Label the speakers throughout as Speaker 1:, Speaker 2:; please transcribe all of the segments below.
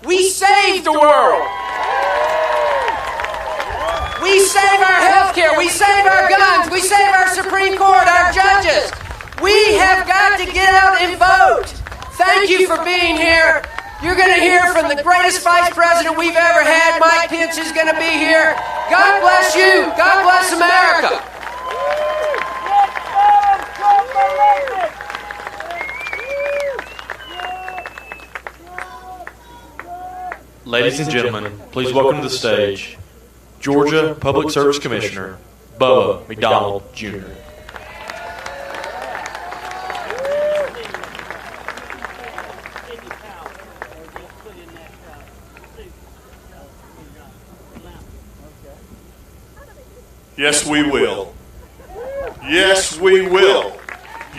Speaker 1: we save the world. We save our health care. We save our guns. We save our Supreme Court, our judges. We have got to get out and vote. Thank you for being here. You're going to hear from the greatest vice president we've ever had. Mike Pence is going to be here. God bless you. God bless America.
Speaker 2: Ladies and gentlemen, please welcome to the stage Georgia Public Service Commissioner Bubba McDonald, Jr.
Speaker 3: Yes, we will. Yes, we will.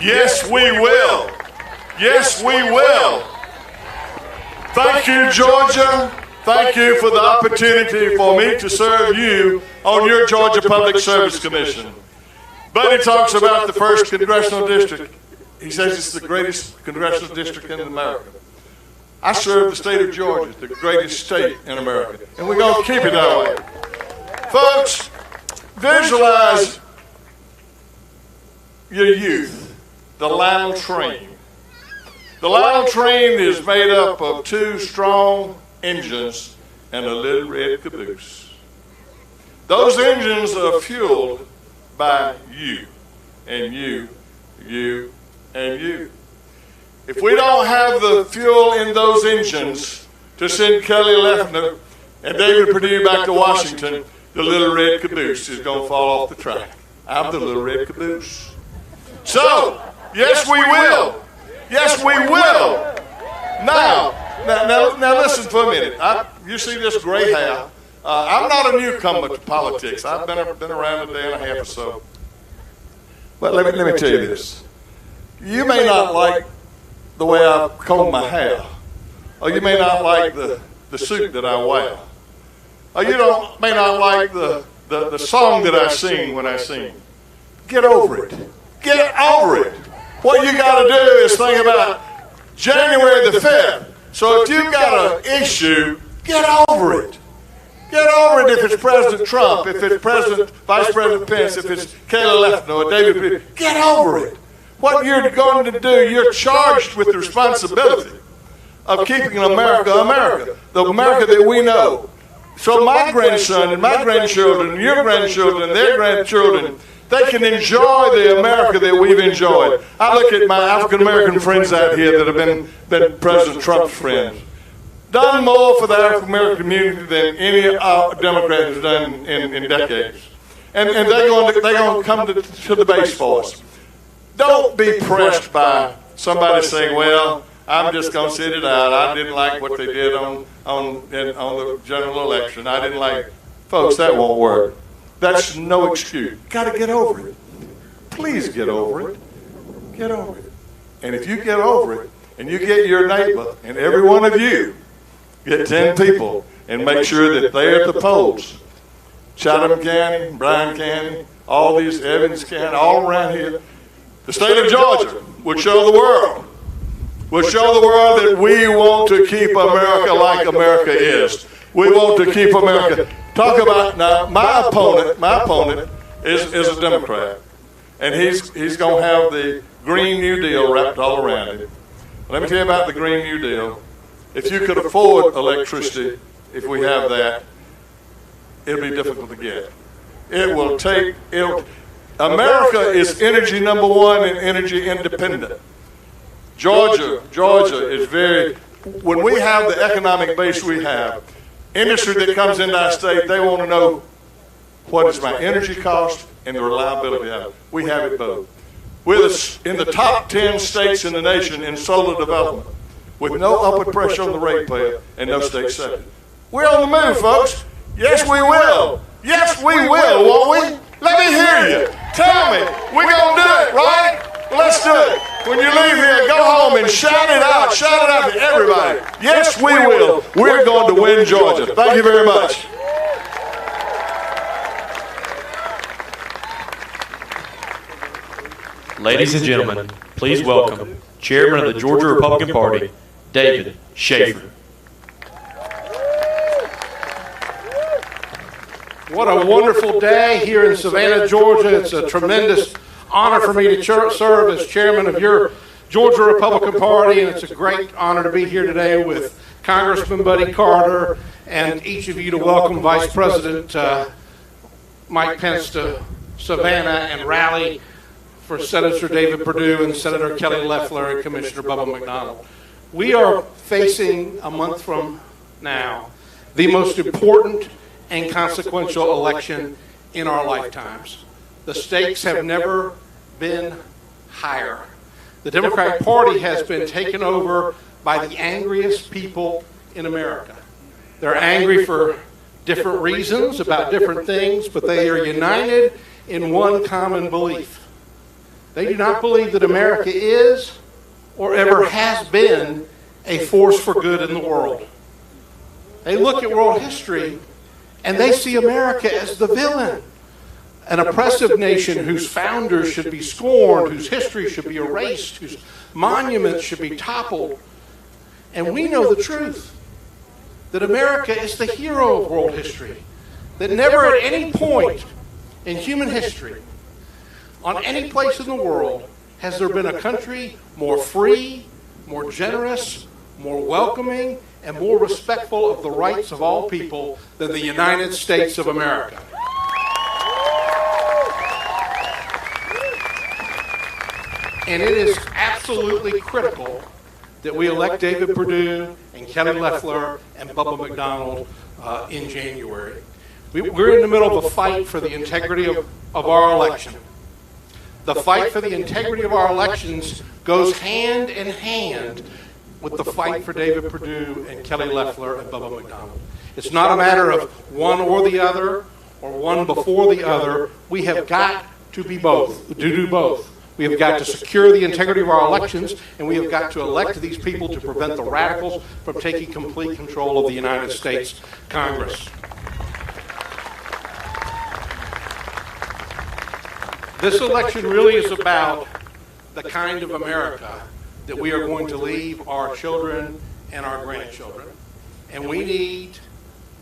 Speaker 3: Yes, we will. Yes, we will. Thank you, Georgia. Thank you for the opportunity for me to serve you on your Georgia Public Service Commission. Buddy talks about the first congressional district. He says it's the greatest congressional district in America. I serve the state of Georgia, the greatest state in America, and we're going to keep it that way. Folks, visualize your youth, the Lionel train. The Lionel train is made up of two strong engines and a little red caboose. Those engines are fueled by you, and you, and you. If we don't have the fuel in those engines to send Kelly Leffner and David Perdue back to Washington, the little red caboose is going to fall off the track. I'm the little red caboose. So, yes, we will. Yes, we will. Now listen for a minute. You see this gray hair. I'm not a newcomer to politics. I've been around a day and a half or so. But let me tell you this. You may not like the way I comb my hair, or you may not like the suit that I wear, or you may not like the song that I sing when I sing. Get over it. Get over it. What you got to do is think about January the 5th. So if you've got an issue, get over it. Get over it if it's President Trump, if it's Vice President Pence, if it's Kelly Leffner or David Perdue. Get over it. What you're going to do, you're charged with the responsibility of keeping America, the America that we know. So my grandson and my grandchildren and your grandchildren and their grandchildren, they can enjoy the America that we've enjoyed. I look at my African-American friends out here that have been President Trump's friends. Done more for the African-American community than any Democrat has done in decades. And they're going to come to the base for us. Don't be pressed by somebody saying, well, I'm just going to sit it out. I didn't like what they did on the general election. I didn't like. Folks, that won't work. That's no excuse. Got to get over it. Please get over it. Get over it. And if you get over it, and you get your neighbor, and every one of you, get 10 people, and make sure that they're at the polls. Chatham County, Bryan County, all these, Evans County, all around here. The state of Georgia will show the world. We'll show the world that we want to keep America like America is. We want to keep America. Talk about now. My opponent is a Democrat, and he's going to have the Green New Deal wrapped all around him. Let me tell you about the Green New Deal. If you could afford electricity, if we have that, it'll be difficult to get. America is energy number one and energy independent. Georgia is when we have the economic base we have, industry that comes into our state, they want to know what is my energy cost and the reliability of it. We have it both. We're in the top 10 states in the nation in solar development with no upward pressure on the ratepayer and no state subsidy. We're on the move, folks. Yes, we will. Yes, we will, won't we? Let me hear you. Tell me. We're going to do it, right? Well, let's do it. When you leave here, go home and shout it out. Shout it out to everybody. Yes, we will. We're going to win Georgia. Thank you very much.
Speaker 2: Ladies and gentlemen, please welcome Chairman of the Georgia Republican Party, David Schaefer.
Speaker 4: What a wonderful day here in Savannah, Georgia. It's a tremendous honor for me to serve as chairman of your Georgia Republican Party, and it's a great honor to be here today with Congressman Buddy Carter and each of you to welcome Vice President Mike Pence to Savannah and rally for Senator David Perdue and Senator Kelly Loeffler and Commissioner Bubba McDonald. We are facing, a month from now, the most important and consequential election in our lifetimes. The stakes have never been higher. The Democratic Party has been taken over by the angriest people in America. They're angry for different reasons about different things, but they are united in one common belief. They do not believe that America is or ever has been a force for good in the world. They look at world history and they see America as the villain, an oppressive nation whose founders should be scorned, whose history should be erased, whose monuments should be toppled. And we know the truth, that America is the hero of world history, that never at any point in human history, on any place in the world, has there been a country more free, more generous, more welcoming, and more respectful of the rights of all people than the United States of America. And it is absolutely critical that we elect David Perdue and Kelly Loeffler and Bubba McDonald in January. We're in the middle of a fight for the integrity of our election. The fight for the integrity of our elections goes hand in hand with the fight for David Perdue and Kelly Loeffler and Bubba McDonald. It's not a matter of one or the other, or one before the other. We have got to be both, to do both. We have got to secure the integrity of our elections, and we have got to elect these people to prevent the radicals from taking complete control of the United States Congress. This election really is about the kind of America that we are going to leave our children and our grandchildren. And we need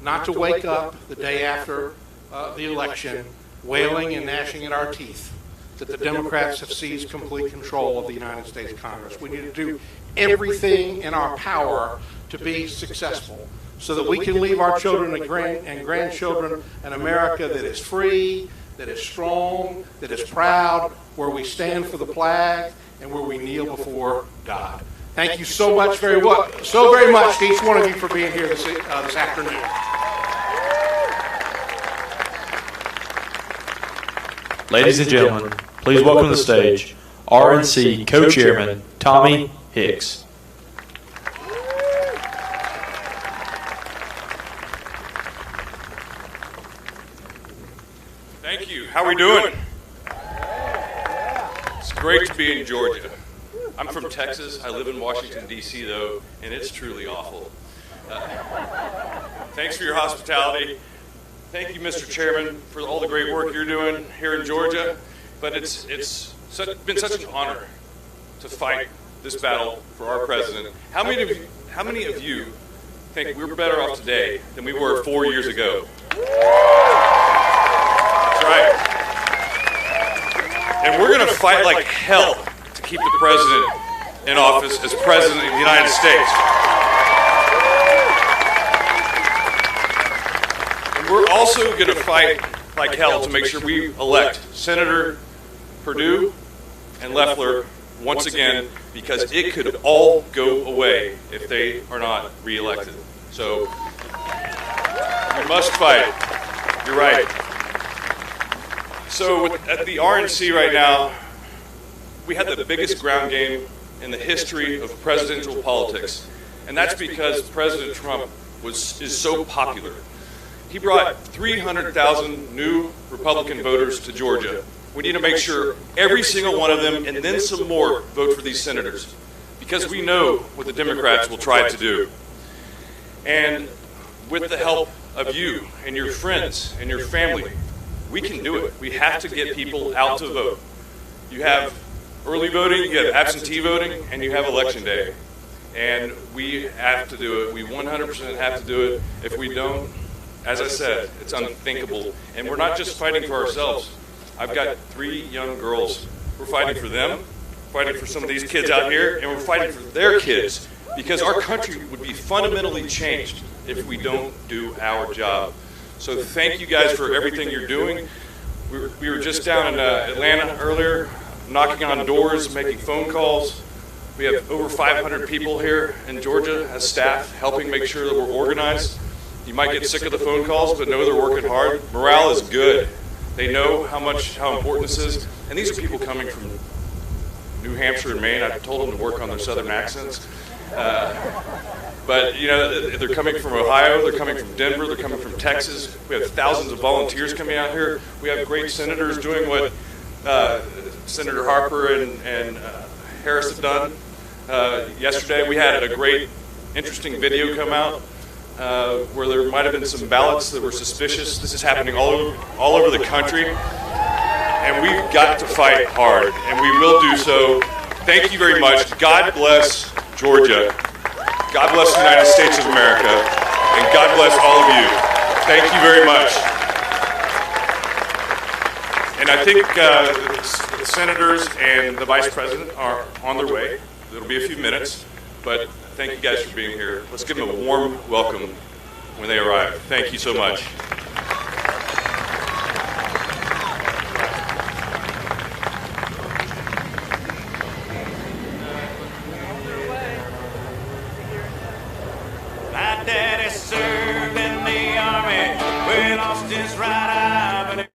Speaker 4: not to wake up the day after the election wailing and gnashing at our teeth that the Democrats have seized complete control of the United States Congress. We need to do everything in our power to be successful so that we can leave our children and grandchildren an America that is free, that is strong, that is proud, where we stand for the flag and where we kneel before God. Thank you so much, very much to each one of you for being here this afternoon.
Speaker 2: Ladies and gentlemen, please welcome to the stage RNC Co-Chairman Tommy Hicks.
Speaker 5: Thank you. How are we doing? It's great to be in Georgia. I'm from Texas. I live in Washington, D.C., though, and it's truly awful. Thanks for your hospitality. Thank you, Mr. Chairman, for all the great work you're doing here in Georgia. But it's been such an honor to fight this battle for our president. How many of you think we're better off today than we were 4 years ago? That's right. And we're going to fight like hell to keep the president in office as president of the United States. And we're also going to fight like hell to make sure we elect Senator Perdue and Loeffler once again, because it could all go away if they are not reelected. So we must fight. You're right. So at the RNC right now, we had the biggest ground game in the history of presidential politics. And that's because President Trump is so popular. He brought 300,000 new Republican voters to Georgia. We need to make sure every single one of them, and then some more, vote for these senators, because we know what the Democrats will try to do. And with the help of you and your friends and your family, we can do it. We have to get people out to vote. You have early voting, you have absentee voting, and you have election day. And we have to do it. We 100% have to do it. If we don't, as I said, it's unthinkable. And we're not just fighting for ourselves. I've got 3 young girls. We're fighting for them, fighting for some of these kids out here, and we're fighting for their kids, because our country would be fundamentally changed if we don't do our job. So thank you guys for everything you're doing. We were just down in Atlanta earlier, knocking on doors, making phone calls. We have over 500 people here in Georgia as staff helping make sure that we're organized. You might get sick of the phone calls, but know they're working hard. Morale is good. They know how important this is. And these are people coming from New Hampshire and Maine. I told them to work on their southern accents. But, you know, they're coming from Ohio, they're coming from Denver, they're coming from Texas. We have thousands of volunteers coming out here. We have great senators doing what Senator Harper and Harris have done. Yesterday we had a great, interesting video come out where there might have been some ballots that were suspicious. This is happening all over the country. And we've got to fight hard, and we will do so. Thank you very much. God bless Georgia. God bless the United States of America, and God bless all of you. Thank you very much. And I think the senators and the vice president are on their way. It'll be a few minutes, but thank you guys for being here. Let's give them a warm welcome when they arrive. Thank you so much.
Speaker 6: My daddy served in the army, we lost his right eye, but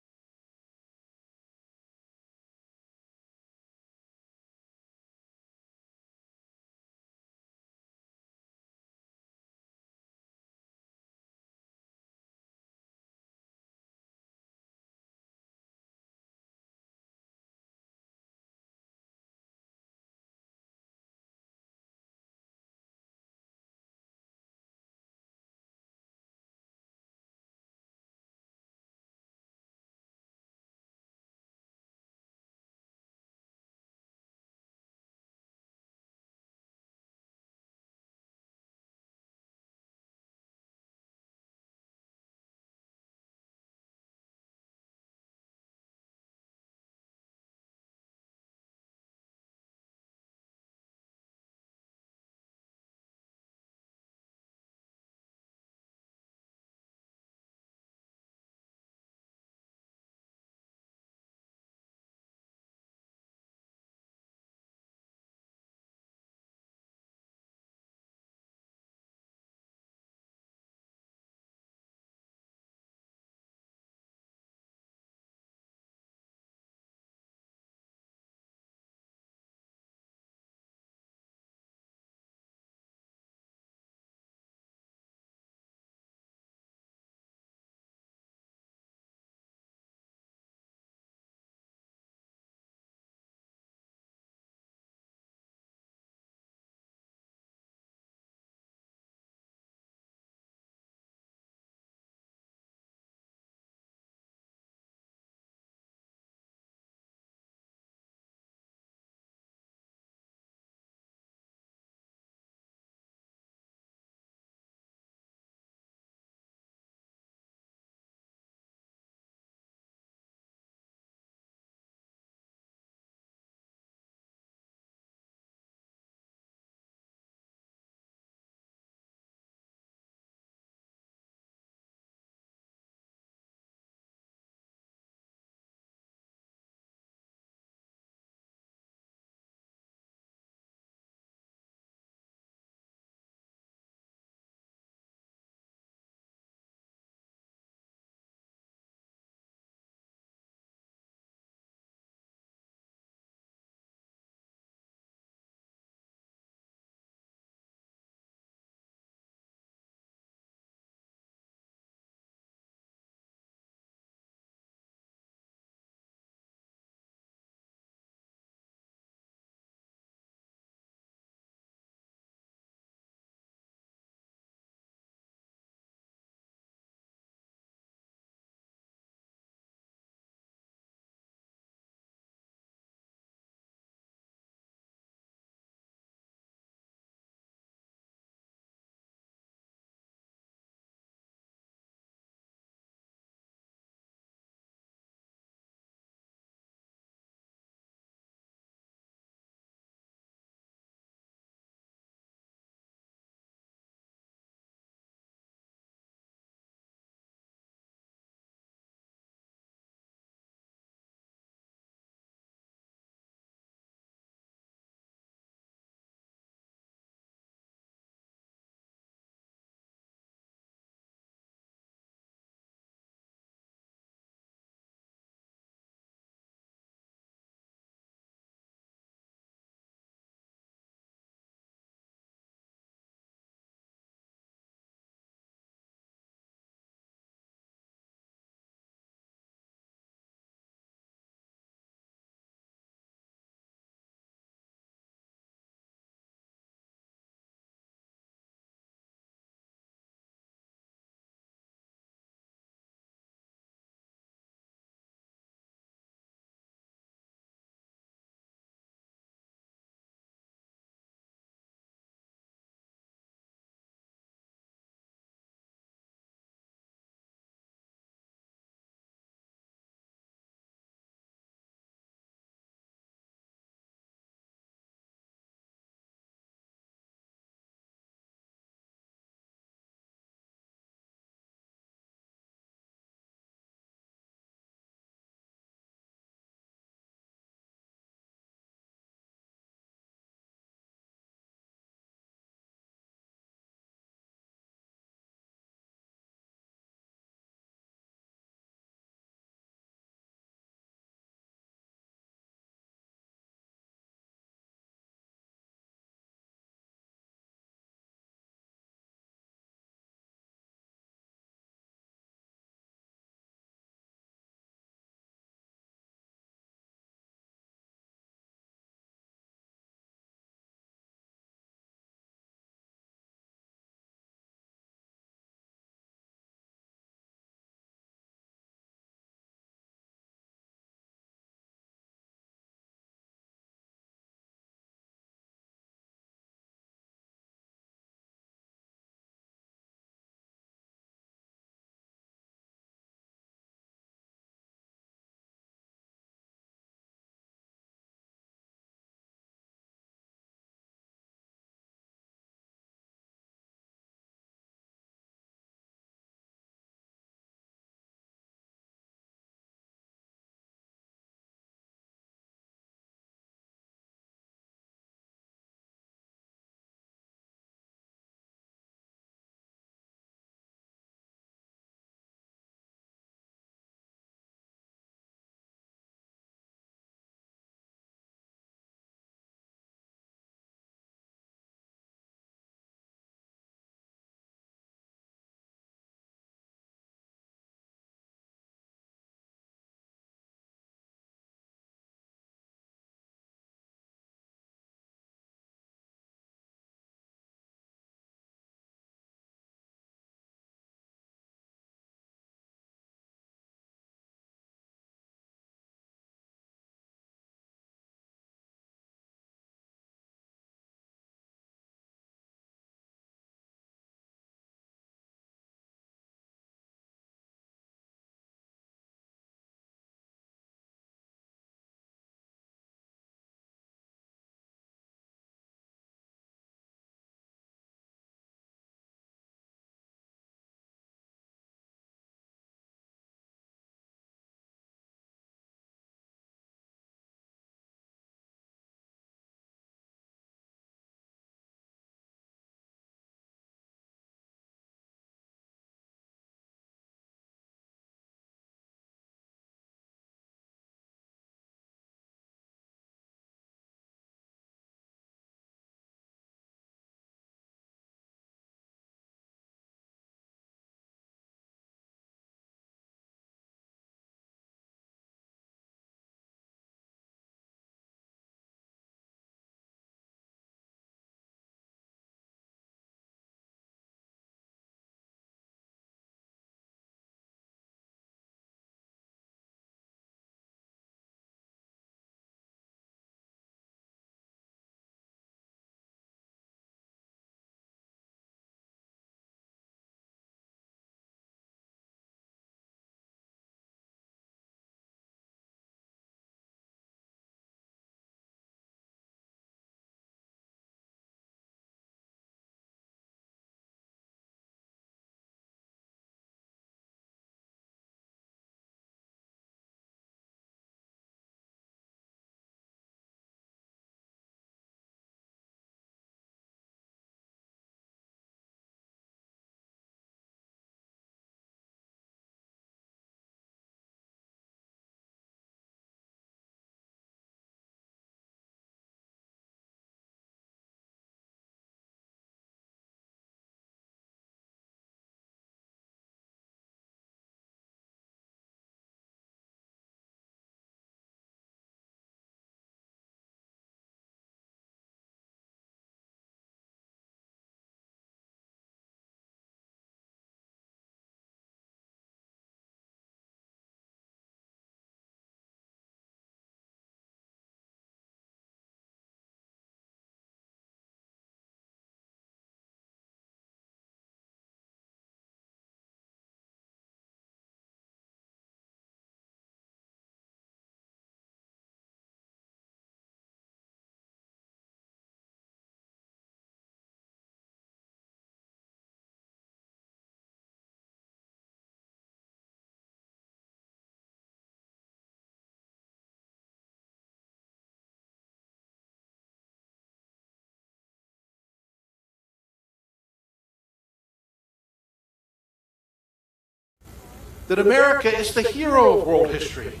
Speaker 4: that America is the hero of world history,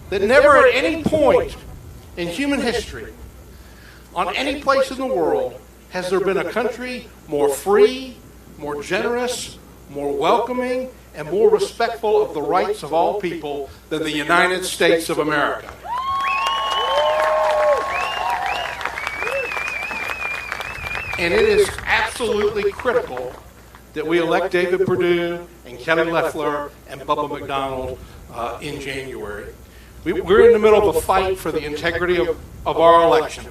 Speaker 4: that never at any point in human history, on any place in the world, has there been a country more free, more generous, more welcoming, and more respectful of the rights of all people than the United States of America. And it is absolutely critical that we elect David Perdue and Kelly Loeffler and Bubba McDonald in January. We're in the middle of a fight for the integrity of our election.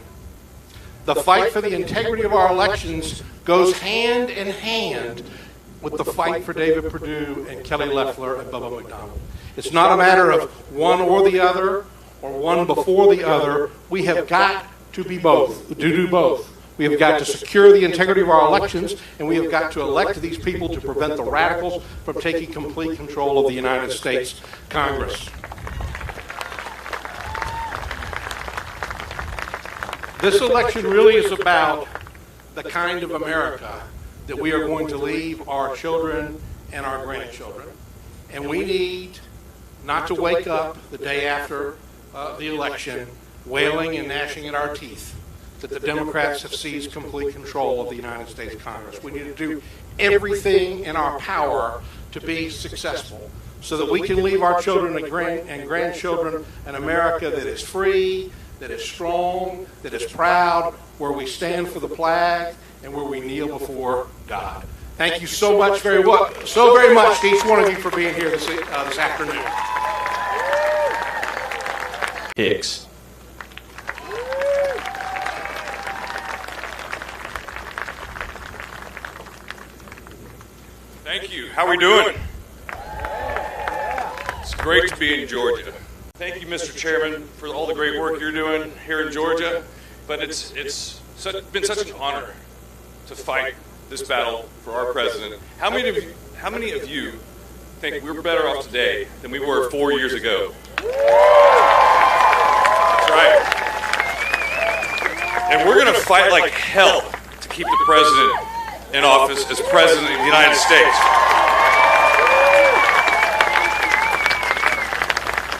Speaker 4: The fight for the integrity of our elections goes hand in hand with the fight for David Perdue and Kelly Loeffler and Bubba McDonald. It's not a matter of one or the other or one before the other. We have got to be both, to do both. We have got to secure the integrity of our elections, and we have got to elect these people to prevent the radicals from taking complete control of the United States Congress. This election really is about the kind of America that we are going to leave our children and our grandchildren. And we need not to wake up the day after the election wailing and gnashing at our teeth that the Democrats have seized complete control of the United States Congress. We need to do everything in our power to be successful so that we can leave our children and grandchildren an America that is free, that is strong, that is proud, where we stand for the flag and where we kneel before God. Thank you so much, very much to each one of you for being here this afternoon.
Speaker 2: Hicks.
Speaker 5: Thank you. How are we doing? It's great to be in Georgia. Thank you, Mr. Chairman, for all the great work you're doing here in Georgia. But it's been such an honor to fight this battle for our president. How many of you think we're better off today than we were 4 years ago? That's right. And we're going to fight like hell to keep the president in office as president of the United States.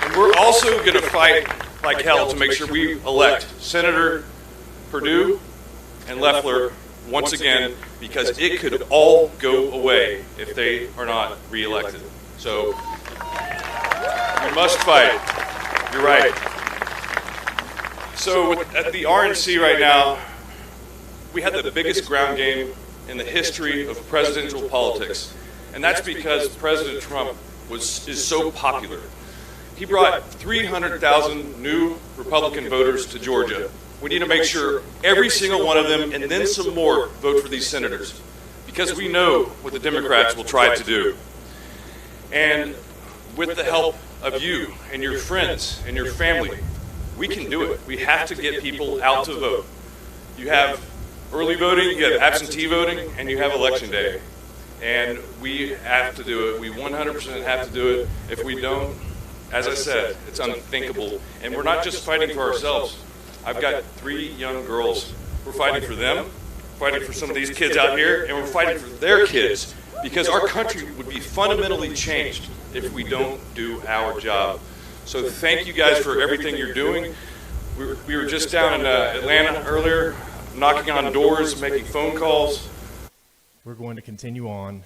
Speaker 5: And we're also going to fight like hell to make sure we elect Senator Perdue and Loeffler once again, because it could all go away if they are not reelected. So we must fight. You're right. So at the RNC right now, we had the biggest ground game in the history of presidential politics. And that's because President Trump is so popular. He brought 300,000 new Republican voters to Georgia. We need to make sure every single one of them, and then some more, vote for these senators, because we know what the Democrats will try to do. And with the help of you and your friends and your family, we can do it. We have to get people out to vote. You have early voting, you have absentee voting, and you have election day. And we have to do it. We 100% have to do it. If we don't, as I said, it's unthinkable. And we're not just fighting for ourselves. I've got 3 young girls. We're fighting for them, fighting for some of these kids out here, and we're fighting for their kids, because our country would be fundamentally changed if we don't do our job. So thank you guys for everything you're doing. We were just down in Atlanta earlier, knocking on doors, making phone calls.
Speaker 7: We're going to continue on.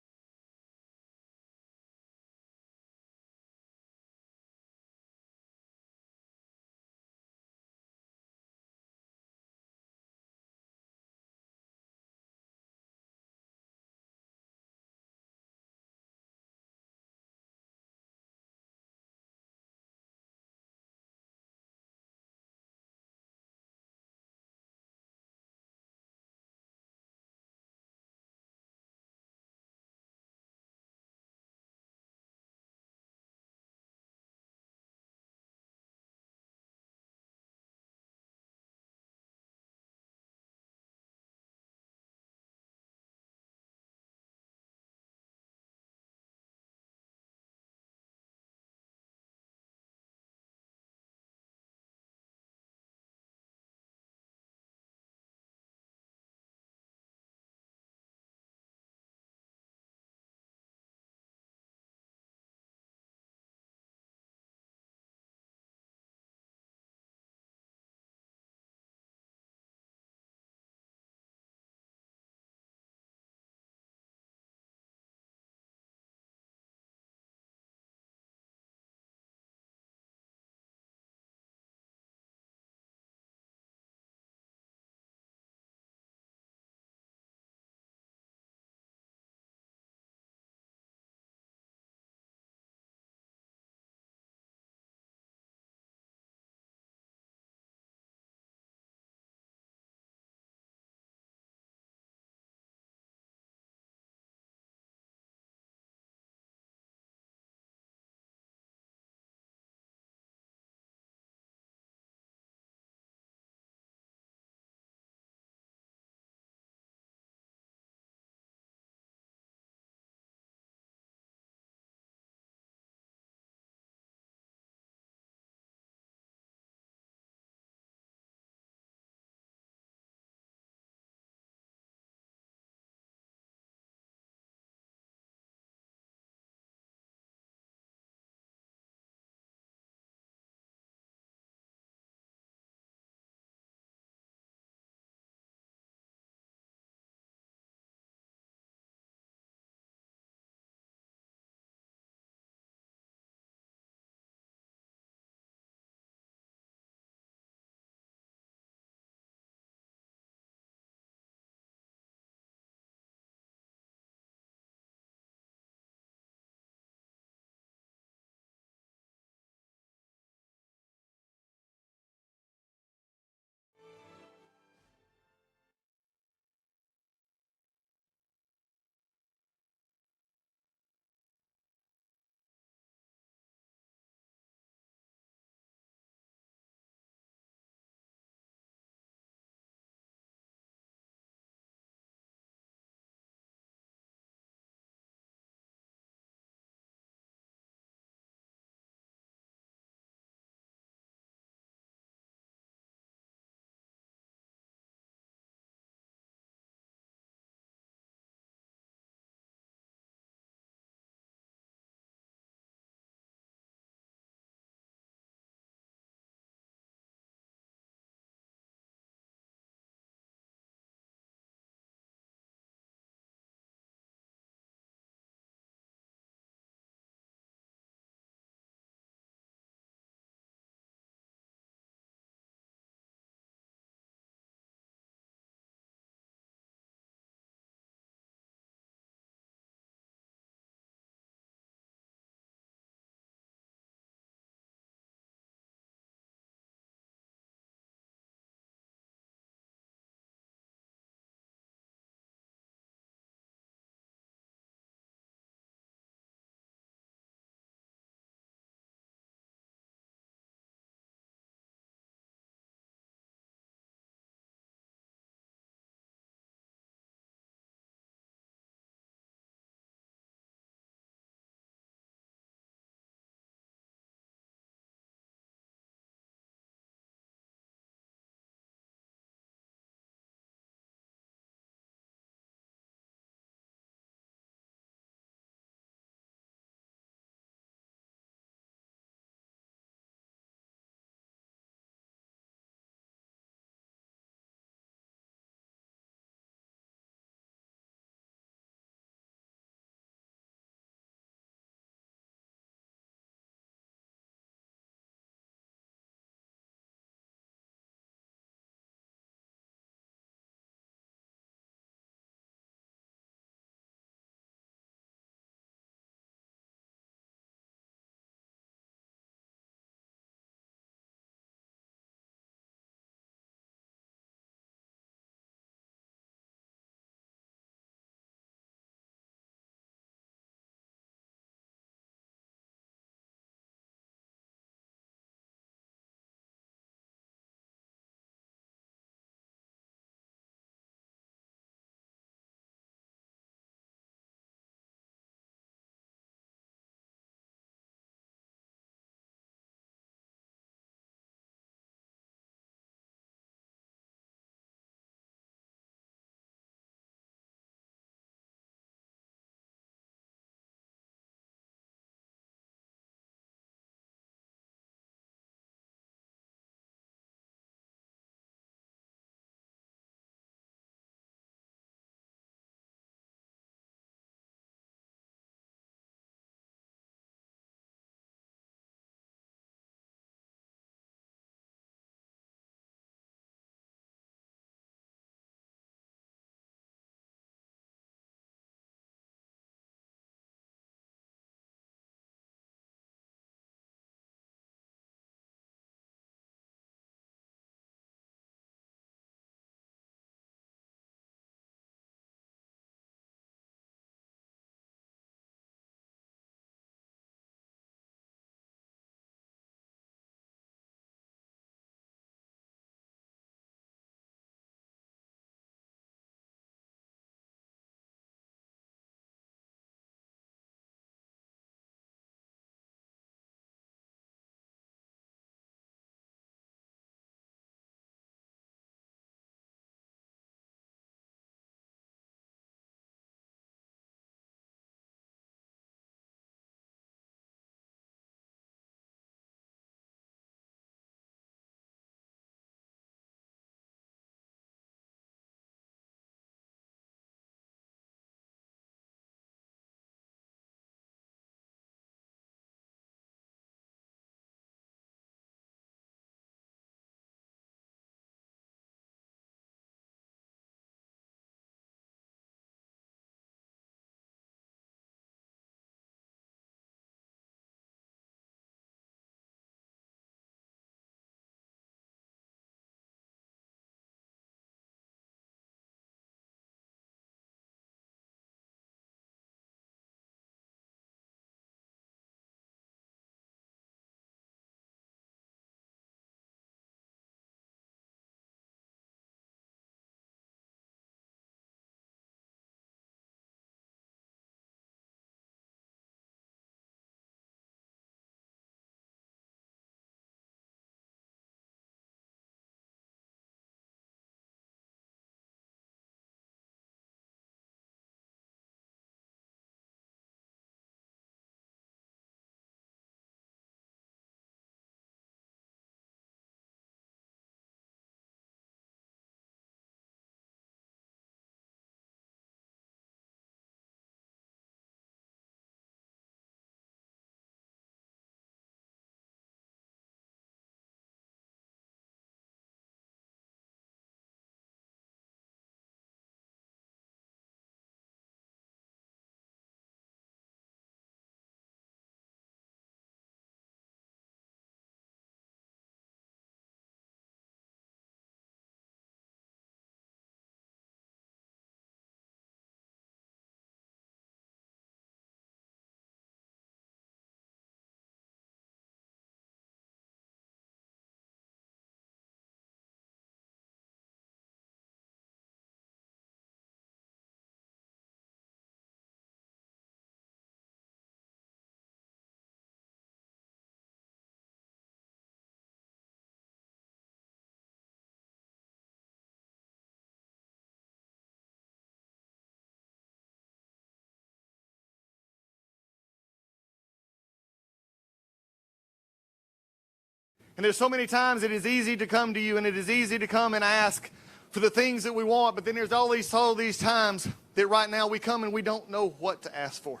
Speaker 8: And there's so many times it is easy to come to you, and it is easy to come and ask for the things that we want, but then there's all these times that right now we come and we don't know what to ask for.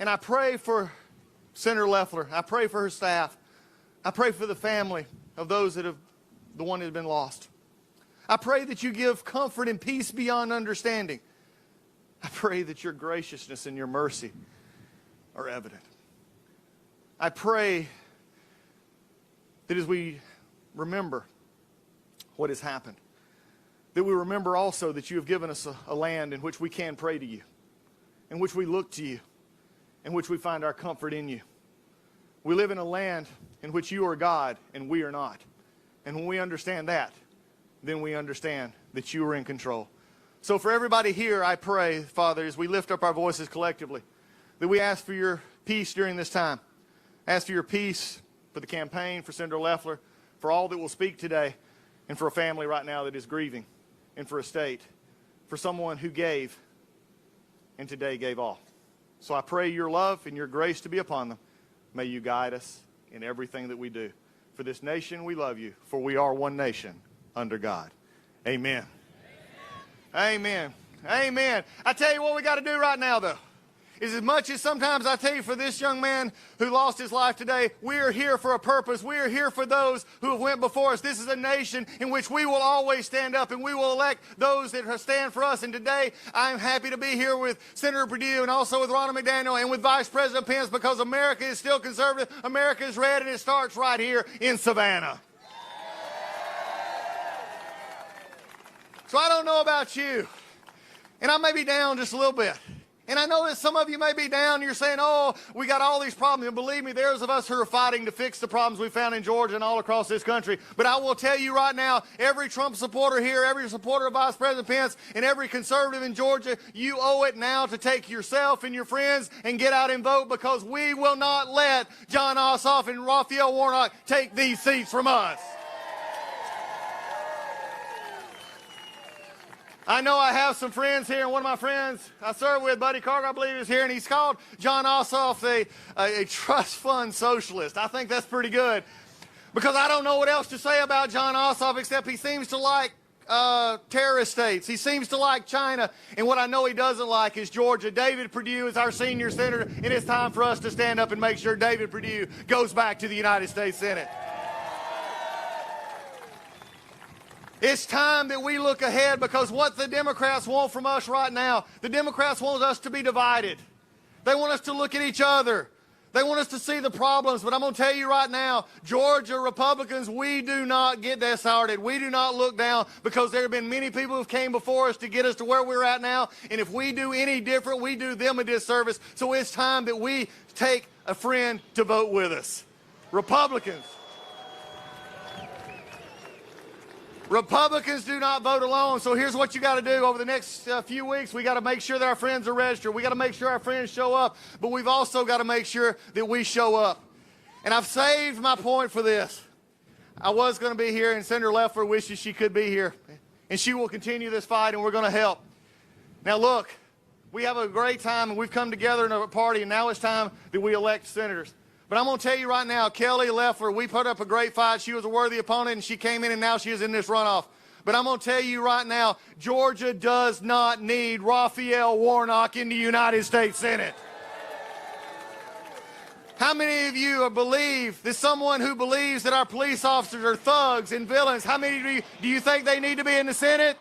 Speaker 8: And I pray for Senator Loeffler. I pray for her staff. I pray for the family of those that have, the one that has been lost. I pray that you give comfort and peace beyond understanding. I pray that your graciousness and your mercy are evident. I pray that as we remember what has happened, that we remember also that you have given us a land in which we can pray to you, in which we look to you, in which we find our comfort in you. We live in a land in which you are God and we are not. And when we understand that, then we understand that you are in control. So for everybody here, I pray, Father, as we lift up our voices collectively, that we ask for your peace during this time. Ask for your peace for the campaign, for Senator Loeffler, for all that will speak today, and for a family right now that is grieving, and for a state, for someone who gave and today gave all. So I pray your love and your grace to be upon them. May you guide us in everything that we do. For this nation, we love you, for we are one nation under God. Amen. Amen. Amen. I tell you what we got to do right now, though, is as much as sometimes I tell you for this young man who lost his life today, we are here for a purpose. We are here for those who have went before us. This is a nation in which we will always stand up and we will elect those that stand for us. And today, I'm happy to be here with Senator Perdue and also with Ronald McDaniel and with Vice President Pence, because America is still conservative. America is red, and it starts right here in Savannah. So I don't know about you, and I may be down just a little bit. And I know that some of you may be down and you're saying, oh, we got all these problems. And believe me, there's of us who are fighting to fix the problems we found in Georgia and all across this country. But I will tell you right now, every Trump supporter here, every supporter of Vice President Pence, and every conservative in Georgia, you owe it now to take yourself and your friends and get out and vote, because we will not let Jon Ossoff and Raphael Warnock take these seats from us. I know I have some friends here, and one of my friends I serve with, Buddy Carter, I believe, is here, and he's called Jon Ossoff a trust fund socialist. I think that's pretty good, because I don't know what else to say about Jon Ossoff except he seems to like terrorist states. He seems to like China, and what I know he doesn't like is Georgia. David Perdue is our senior senator, and it's time for us to stand up and make sure David Perdue goes back to the United States Senate. It's time that we look ahead, because what the Democrats want from us right now, the Democrats want us to be divided. They want us to look at each other. They want us to see the problems. But I'm going to tell you right now, Georgia Republicans, we do not get disheartened. We do not look down, because there have been many people who came before us to get us to where we're at now. And if we do any different, we do them a disservice. So it's time that we take a friend to vote with us. Republicans do not vote alone. So here's what you got to do over the next few weeks. We got to make sure that our friends are registered. We got to make sure our friends show up. But we've also got to make sure that we show up. And I've saved my point for this. I was going to be here, and Senator Loeffler wishes she could be here. And she will continue this fight, and we're going to help. Now look, we have a great time, and we've come together in a party, and now it's time that we elect senators. But I'm going to tell you right now, Kelly Loeffler, we put up a great fight. She was a worthy opponent, and she came in, and now she is in this runoff. But I'm going to tell you right now, Georgia does not need Raphael Warnock in the United States Senate. How many of you believe that someone who believes that our police officers are thugs and villains, how many do you think they need to be in the Senate?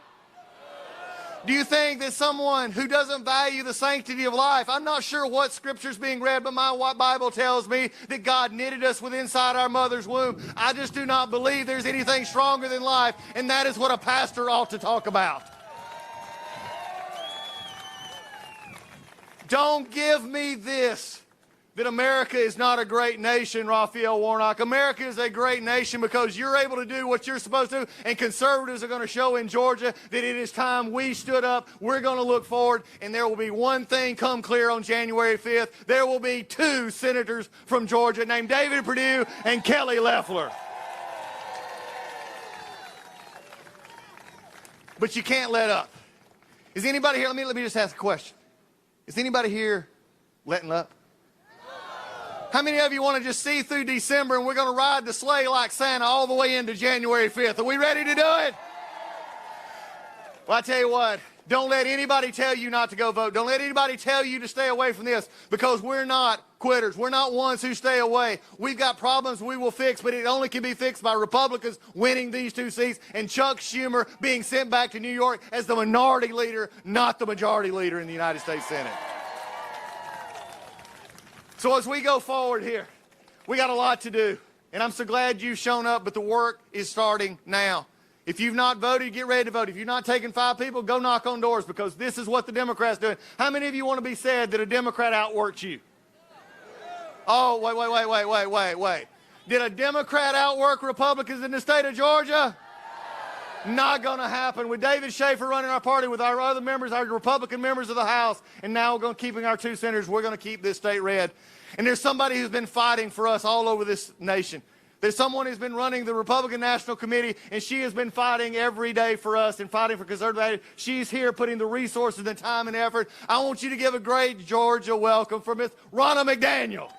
Speaker 8: Do you think that someone who doesn't value the sanctity of life, I'm not sure what scripture's being read, but my Bible tells me that God knitted us within inside our mother's womb. I just do not believe there's anything stronger than life, and that is what a pastor ought to talk about. Don't give me this, that America is not a great nation, Raphael Warnock. America is a great nation because you're able to do what you're supposed to, and conservatives are going to show in Georgia that it is time we stood up. We're going to look forward, and there will be one thing come clear on January 5th. There will be 2 senators from Georgia named David Perdue and Kelly Loeffler. But you can't let up. Is anybody here? Let me just ask a question. Is anybody here letting up? How many of you want to just see through December and we're going to ride the sleigh like Santa all the way into January 5th? Are we ready to do it? Well, I tell you what, don't let anybody tell you not to go vote. Don't let anybody tell you to stay away from this, because we're not quitters. We're not ones who stay away. We've got problems we will fix, but it only can be fixed by Republicans winning these 2 seats and Chuck Schumer being sent back to New York as the minority leader, not the majority leader in the United States Senate. So as we go forward here, we got a lot to do. And I'm so glad you've shown up, but the work is starting now. If you've not voted, get ready to vote. If you've not taken 5 people, go knock on doors, because this is what the Democrats are doing. How many of you want to be said that a Democrat outworked you? Oh, wait. Did a Democrat outwork Republicans in the state of Georgia? Not going to happen. With David Schaefer running our party, with our other members, our Republican members of the House, and now we're going to keeping our 2 senators, we're going to keep this state red. And there's somebody who's been fighting for us all over this nation. There's someone who's been running the Republican National Committee, and she has been fighting every day for us and fighting for conservative. She's here putting the resources and time and effort. I want you to give a great Georgia welcome for Miss Ronna McDaniel.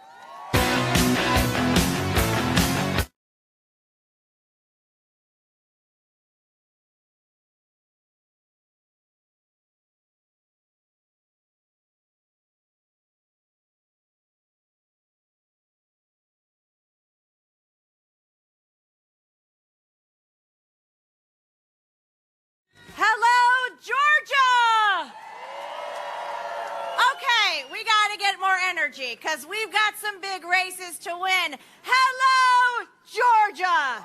Speaker 9: Hello, Georgia! Okay, we got to get more energy because we've got some big races to win. Hello, Georgia!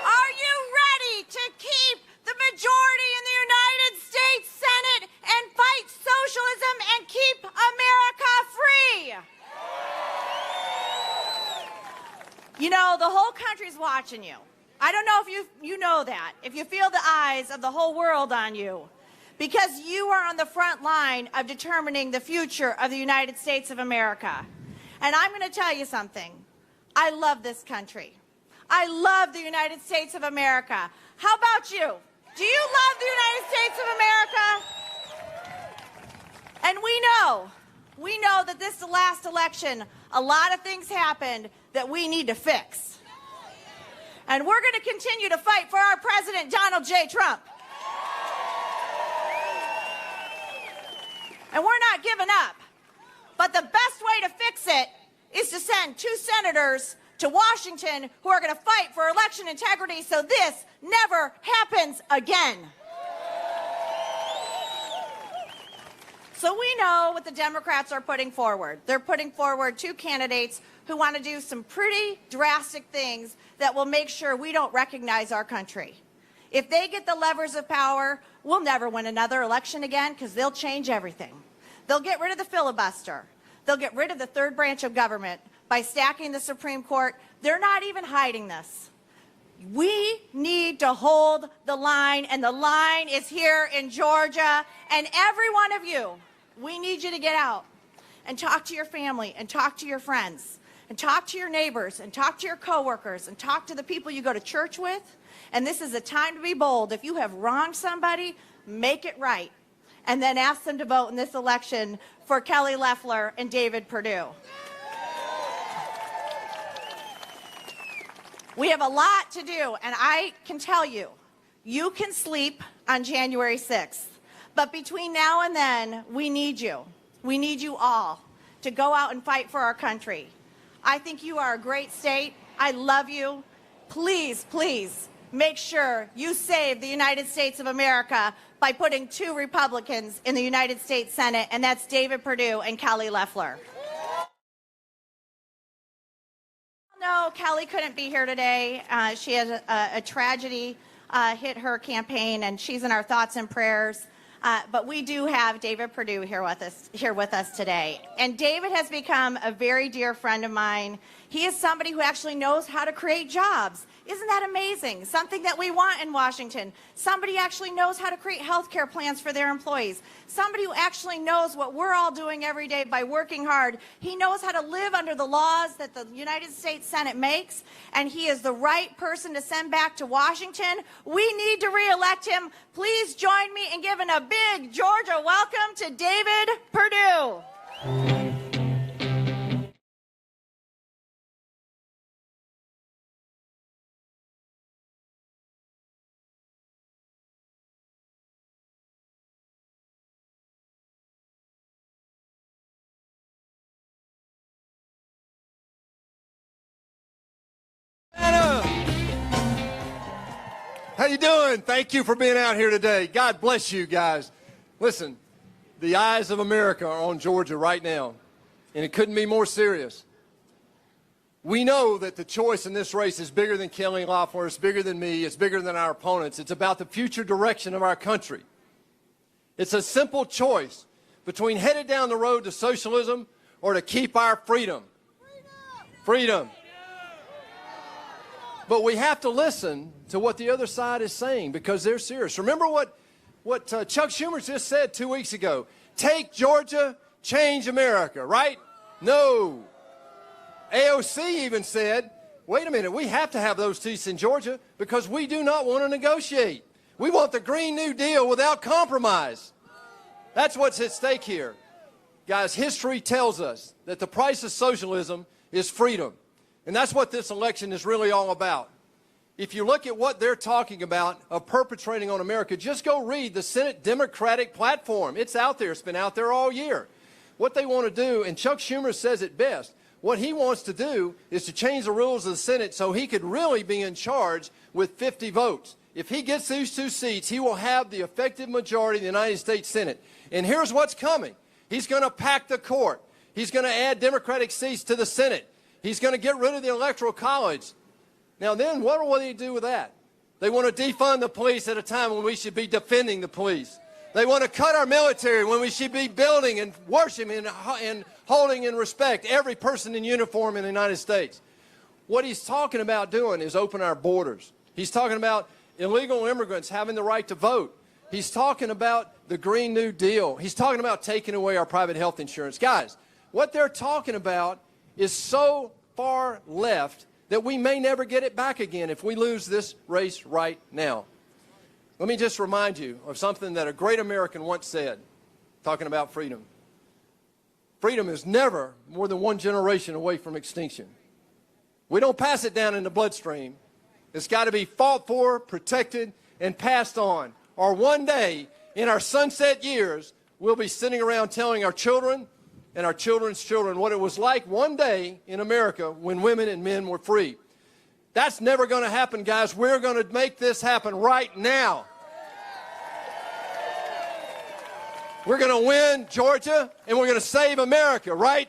Speaker 9: Are you ready to keep the majority in the United States Senate and fight socialism and keep America free? You know, the whole country's watching you. I don't know if you know that, if you feel the eyes of the whole world on you, because you are on the front line of determining the future of the United States of America. And I'm going to tell you something. I love this country. I love the United States of America. How about you? Do you love the United States of America? And we know that this is the last election. A lot of things happened that we need to fix. And we're going to continue to fight for our president, Donald J. Trump. And we're not giving up. But the best way to fix it is to send 2 senators to Washington who are going to fight for election integrity so this never happens again. So we know what the Democrats are putting forward. They're putting forward 2 candidates who want to do some pretty drastic things that will make sure we don't recognize our country. If they get the levers of power, we'll never win another election again, because they'll change everything. They'll get rid of the filibuster. They'll get rid of the 3rd branch of government by stacking the Supreme Court. They're not even hiding this. We need to hold the line, and the line is here in Georgia. And every one of you, we need you to get out and talk to your family and talk to your friends and talk to your neighbors and talk to your coworkers and talk to the people you go to church with. And this is a time to be bold. If you have wronged somebody, make it right. And then ask them to vote in this election for Kelly Loeffler and David Perdue. We have a lot to do, and I can tell you, you can sleep on January 6th. But between now and then, we need you. We need you all to go out and fight for our country. I think you are a great state. I love you. Please, please make sure you save the United States of America by putting 2 Republicans in the United States Senate, and that's David Perdue and Kelly Loeffler. No, Kelly couldn't be here today. She has a tragedy hit her campaign, and she's in our thoughts and prayers. But we do have David Perdue here with us today. And David has become a very dear friend of mine. He is somebody who actually knows how to create jobs. Isn't that amazing? Something that we want in Washington. Somebody actually knows how to create health care plans for their employees. Somebody who actually knows what we're all doing every day by working hard. He knows how to live under the laws that the United States Senate makes, and he is the right person to send back to Washington. We need to re-elect him. Please join me in giving a big Georgia welcome to David Perdue.
Speaker 10: How you doing? Thank you for being out here today. God bless you guys. Listen, the eyes of America are on Georgia right now, and it couldn't be more serious. We know that the choice in this race is bigger than Kelly Loeffler, it's bigger than me, it's bigger than our opponents. It's about the future direction of our country. It's a simple choice between headed down the road to socialism or to keep our freedom. Freedom. But we have to listen to what the other side is saying because they're serious. Remember what Chuck Schumer just said 2 weeks ago. Take Georgia, change America, right? No. AOC even said, wait a minute, we have to have those seats in Georgia because we do not want to negotiate. We want the Green New Deal without compromise. That's what's at stake here. Guys, history tells us that the price of socialism is freedom. And that's what this election is really all about. If you look at what they're talking about of perpetrating on America, just go read the Senate Democratic platform. It's out there. It's been out there all year. What they want to do, and Chuck Schumer says it best, what he wants to do is to change the rules of the Senate so he could really be in charge with 50 votes. If he gets these 2 seats, he will have the effective majority of the United States Senate. And here's what's coming. He's going to pack the court. He's going to add Democratic seats to the Senate. He's going to get rid of the Electoral College. Now then, what will they do with that? They want to defund the police at a time when we should be defending the police. They want to cut our military when we should be building and worshiping and holding in respect every person in uniform in the United States. What he's talking about doing is open our borders. He's talking about illegal immigrants having the right to vote. He's talking about the Green New Deal. He's talking about taking away our private health insurance. Guys, what they're talking about is so far left that we may never get it back again if we lose this race right now. Let me just remind you of something that a great American once said, talking about freedom. Freedom is never more than 1 generation away from extinction. We don't pass it down in the bloodstream. It's got to be fought for, protected, and passed on. Or one day, in our sunset years, we'll be sitting around telling our children and our children's children what it was like one day in America when women and men were free. That's never going to happen, guys. We're going to make this happen right now. We're going to win Georgia, and we're going to save America, right?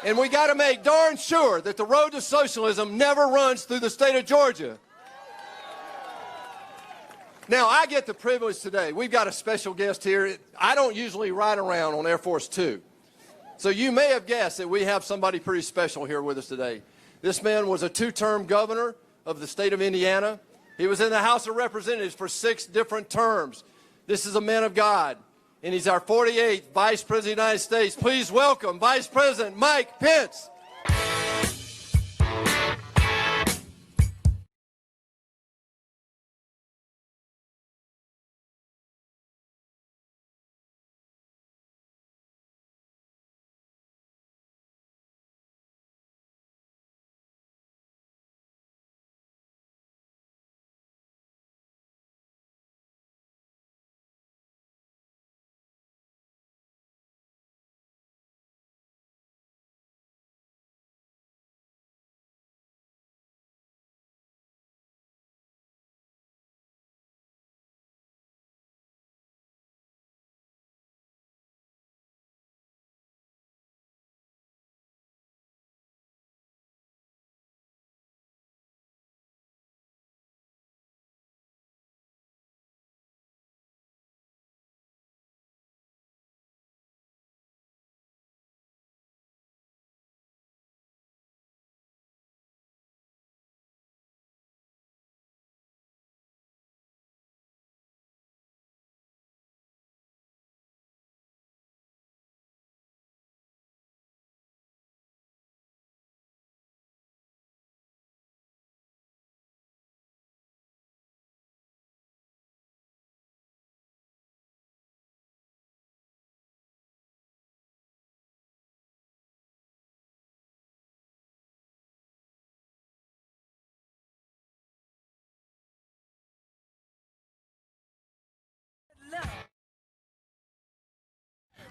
Speaker 10: And we got to make darn sure that the road to socialism never runs through the state of Georgia. Now, I get the privilege today. We've got a special guest here. I don't usually ride around on Air Force Two. So you may have guessed that we have somebody pretty special here with us today. This man was a 2-term governor of the state of Indiana. He was in the House of Representatives for 6 different terms. This is a man of God, and he's our 48th Vice President of the United States. Please welcome Vice President Mike Pence.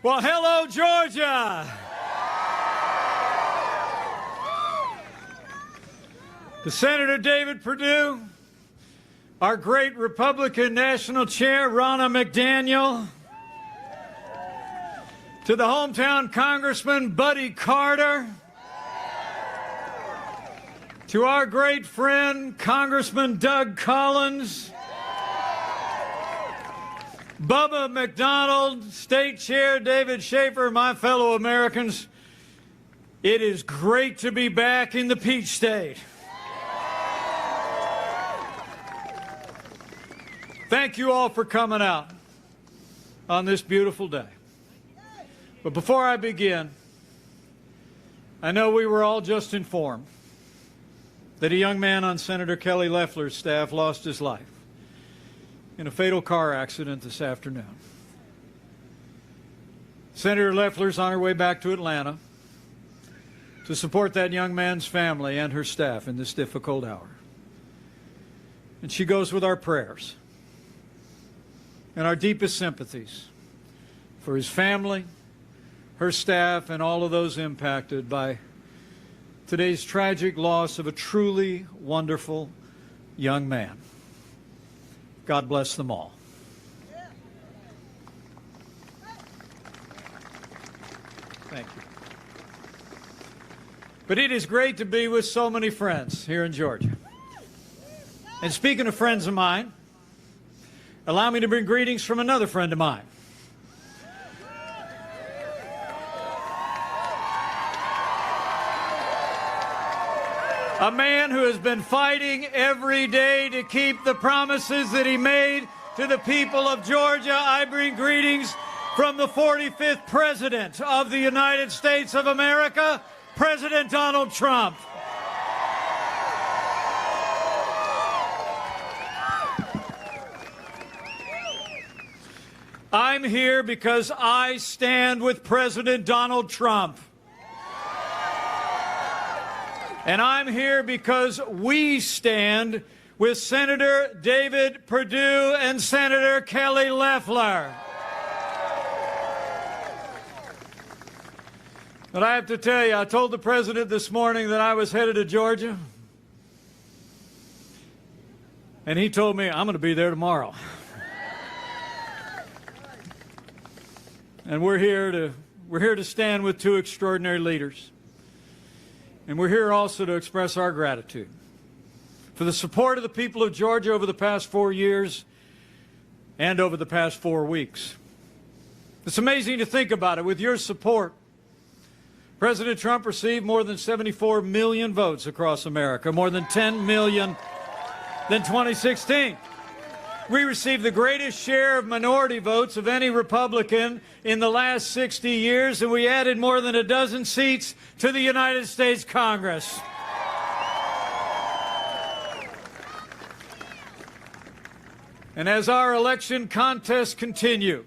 Speaker 11: Well, hello, Georgia. To Senator David Perdue, our great Republican National Chair, Ronna McDaniel, to the hometown Congressman Buddy Carter, to our great friend Congressman Doug Collins, Bubba McDonald, State Chair David Schaefer, my fellow Americans, it is great to be back in the Peach State. Thank you all for coming out on this beautiful day. But before I begin, I know we were all just informed that a young man on Senator Kelly Loeffler's staff lost his life in a fatal car accident this afternoon. Senator Loeffler's on her way back to Atlanta to support that young man's family and her staff in this difficult hour. And she goes with our prayers and our deepest sympathies for his family, her staff, and all of those impacted by today's tragic loss of a truly wonderful young man. God bless them all. Thank you. But it is great to be with so many friends here in Georgia. And speaking of friends of mine, allow me to bring greetings from another friend of mine. A man who has been fighting every day to keep the promises that he made to the people of Georgia. I bring greetings from the 45th President of the United States of America, President Donald Trump. I'm here because I stand with President Donald Trump. And I'm here because we stand with Senator David Perdue and Senator Kelly Loeffler. But I have to tell you, I told the President this morning that I was headed to Georgia. And he told me, I'm going to be there tomorrow. And we're here to stand with two extraordinary leaders. And we're here also to express our gratitude for the support of the people of Georgia over the past 4 years and over the past 4 weeks. It's amazing to think about it. With your support, President Trump received more than 74 million votes across America, more than 10 million than 2016. We received the greatest share of minority votes of any Republican in the last 60 years, and we added more than a dozen seats to the United States Congress. And as our election contests continue,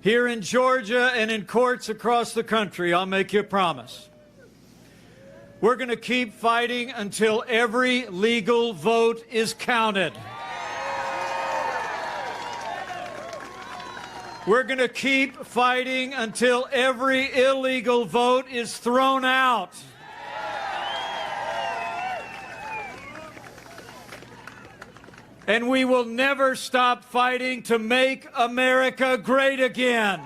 Speaker 11: here in Georgia and in courts across the country, I'll make you a promise. We're going to keep fighting until every legal vote is counted. We're going to keep fighting until every illegal vote is thrown out. And we will never stop fighting to make America great again.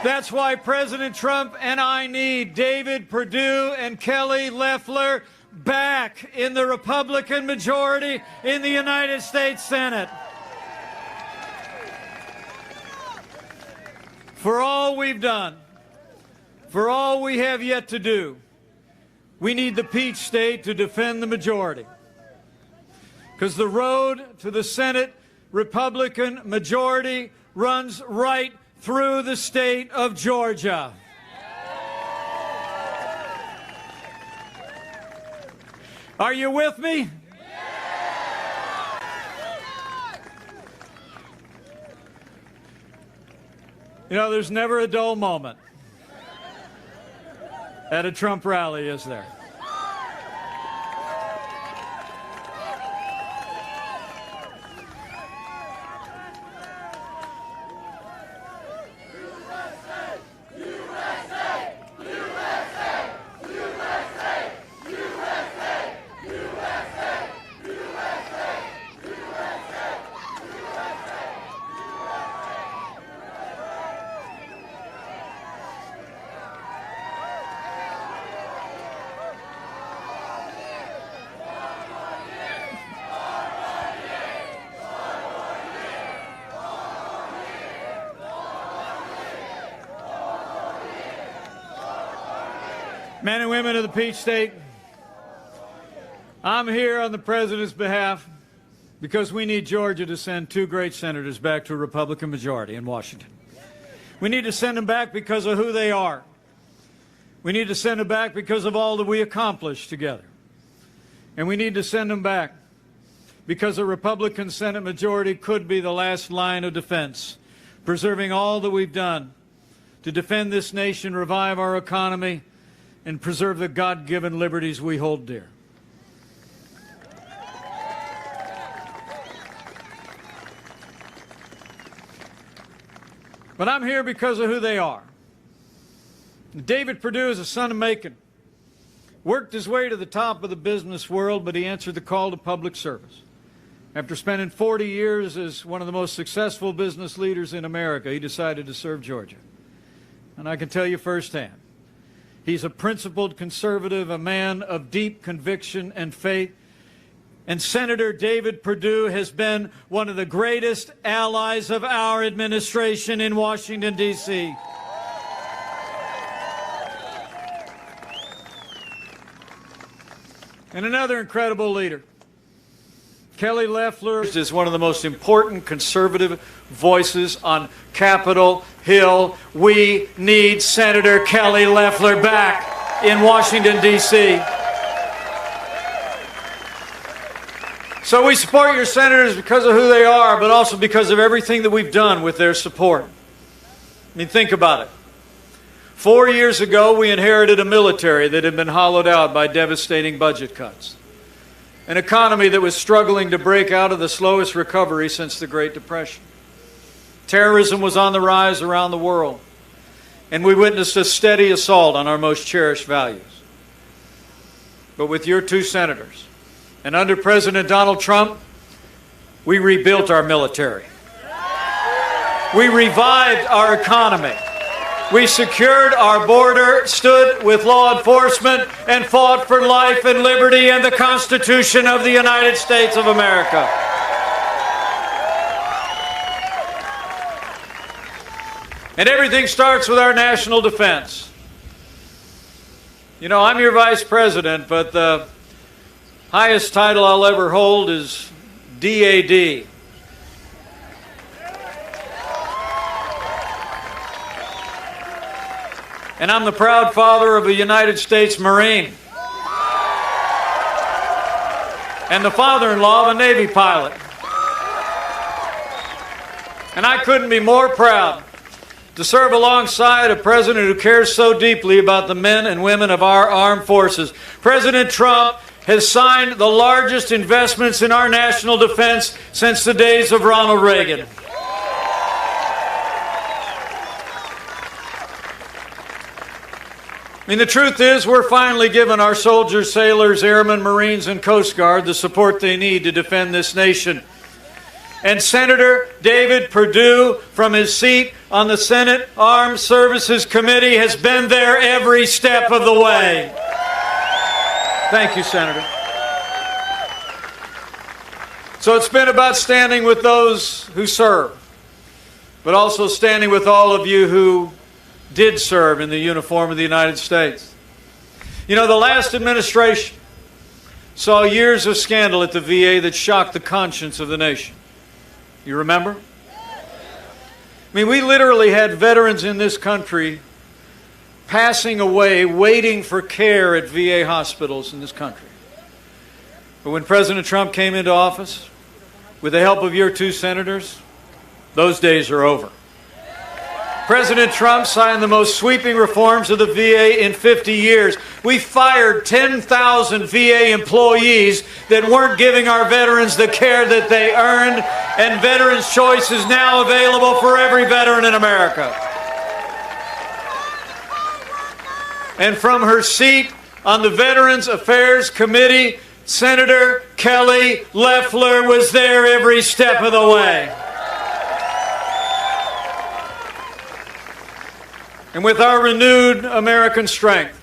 Speaker 11: That's why President Trump and I need David Perdue and Kelly Loeffler back in the Republican majority in the United States Senate. For all we've done, for all we have yet to do, we need the Peach State to defend the majority. Because the road to the Senate Republican majority runs right through the state of Georgia. Are you with me? You know, there's never a dull moment at a Trump rally, is there? Men and women of the Peach State, I'm here on the President's behalf because we need Georgia to send two great senators back to a Republican majority in Washington. We need to send them back because of who they are. We need to send them back because of all that we accomplished together. And we need to send them back because a Republican Senate majority could be the last line of defense, preserving all that we've done to defend this nation, revive our economy, and preserve the God-given liberties we hold dear. But I'm here because of who they are. David Perdue is a son of Macon. Worked his way to the top of the business world, but he answered the call to public service. After spending 40 years as one of the most successful business leaders in America, he decided to serve Georgia. And I can tell you firsthand, he's a principled conservative, a man of deep conviction and faith. And Senator David Perdue has been one of the greatest allies of our administration in Washington, D.C. And another incredible leader, Kelly Loeffler, is one of the most important conservative voices on Capitol Hill. We need Senator Kelly Loeffler back in Washington, D.C. So we support your senators because of who they are, but also because of everything that we've done with their support. I mean, think about it. 4 years ago, we inherited a military that had been hollowed out by devastating budget cuts, an economy that was struggling to break out of the slowest recovery since the Great Depression. Terrorism was on the rise around the world, and we witnessed a steady assault on our most cherished values. But with your two senators, and under President Donald Trump, we rebuilt our military. We revived our economy. We secured our border, stood with law enforcement, and fought for life and liberty and the Constitution of the United States of America. And everything starts with our national defense. You know, I'm your vice president, but the highest title I'll ever hold is DAD. And I'm the proud father of a United States Marine and the father-in-law of a Navy pilot. And I couldn't be more proud to serve alongside a president who cares so deeply about the men and women of our armed forces. President Trump has signed the largest investments in our national defense since the days of Ronald Reagan. I mean, the truth is, we're finally giving our soldiers, sailors, airmen, Marines, and Coast Guard the support they need to defend this nation. And Senator David Perdue, from his seat on the Senate Armed Services Committee, has been there every step of the way. Thank you, Senator. So it's been about standing with those who serve, but also standing with all of you who did serve in the uniform of the United States. You know, the last administration saw years of scandal at the VA that shocked the conscience of the nation. You remember? I mean, we literally had veterans in this country passing away, waiting for care at VA hospitals in this country. But when President Trump came into office, with the help of your two senators, those days are over. President Trump signed the most sweeping reforms of the VA in 50 years. We fired 10,000 VA employees that weren't giving our veterans the care that they earned, and Veterans Choice is now available for every veteran in America. And from her seat on the Veterans Affairs Committee, Senator Kelly Loeffler was there every step of the way. And with our renewed American strength,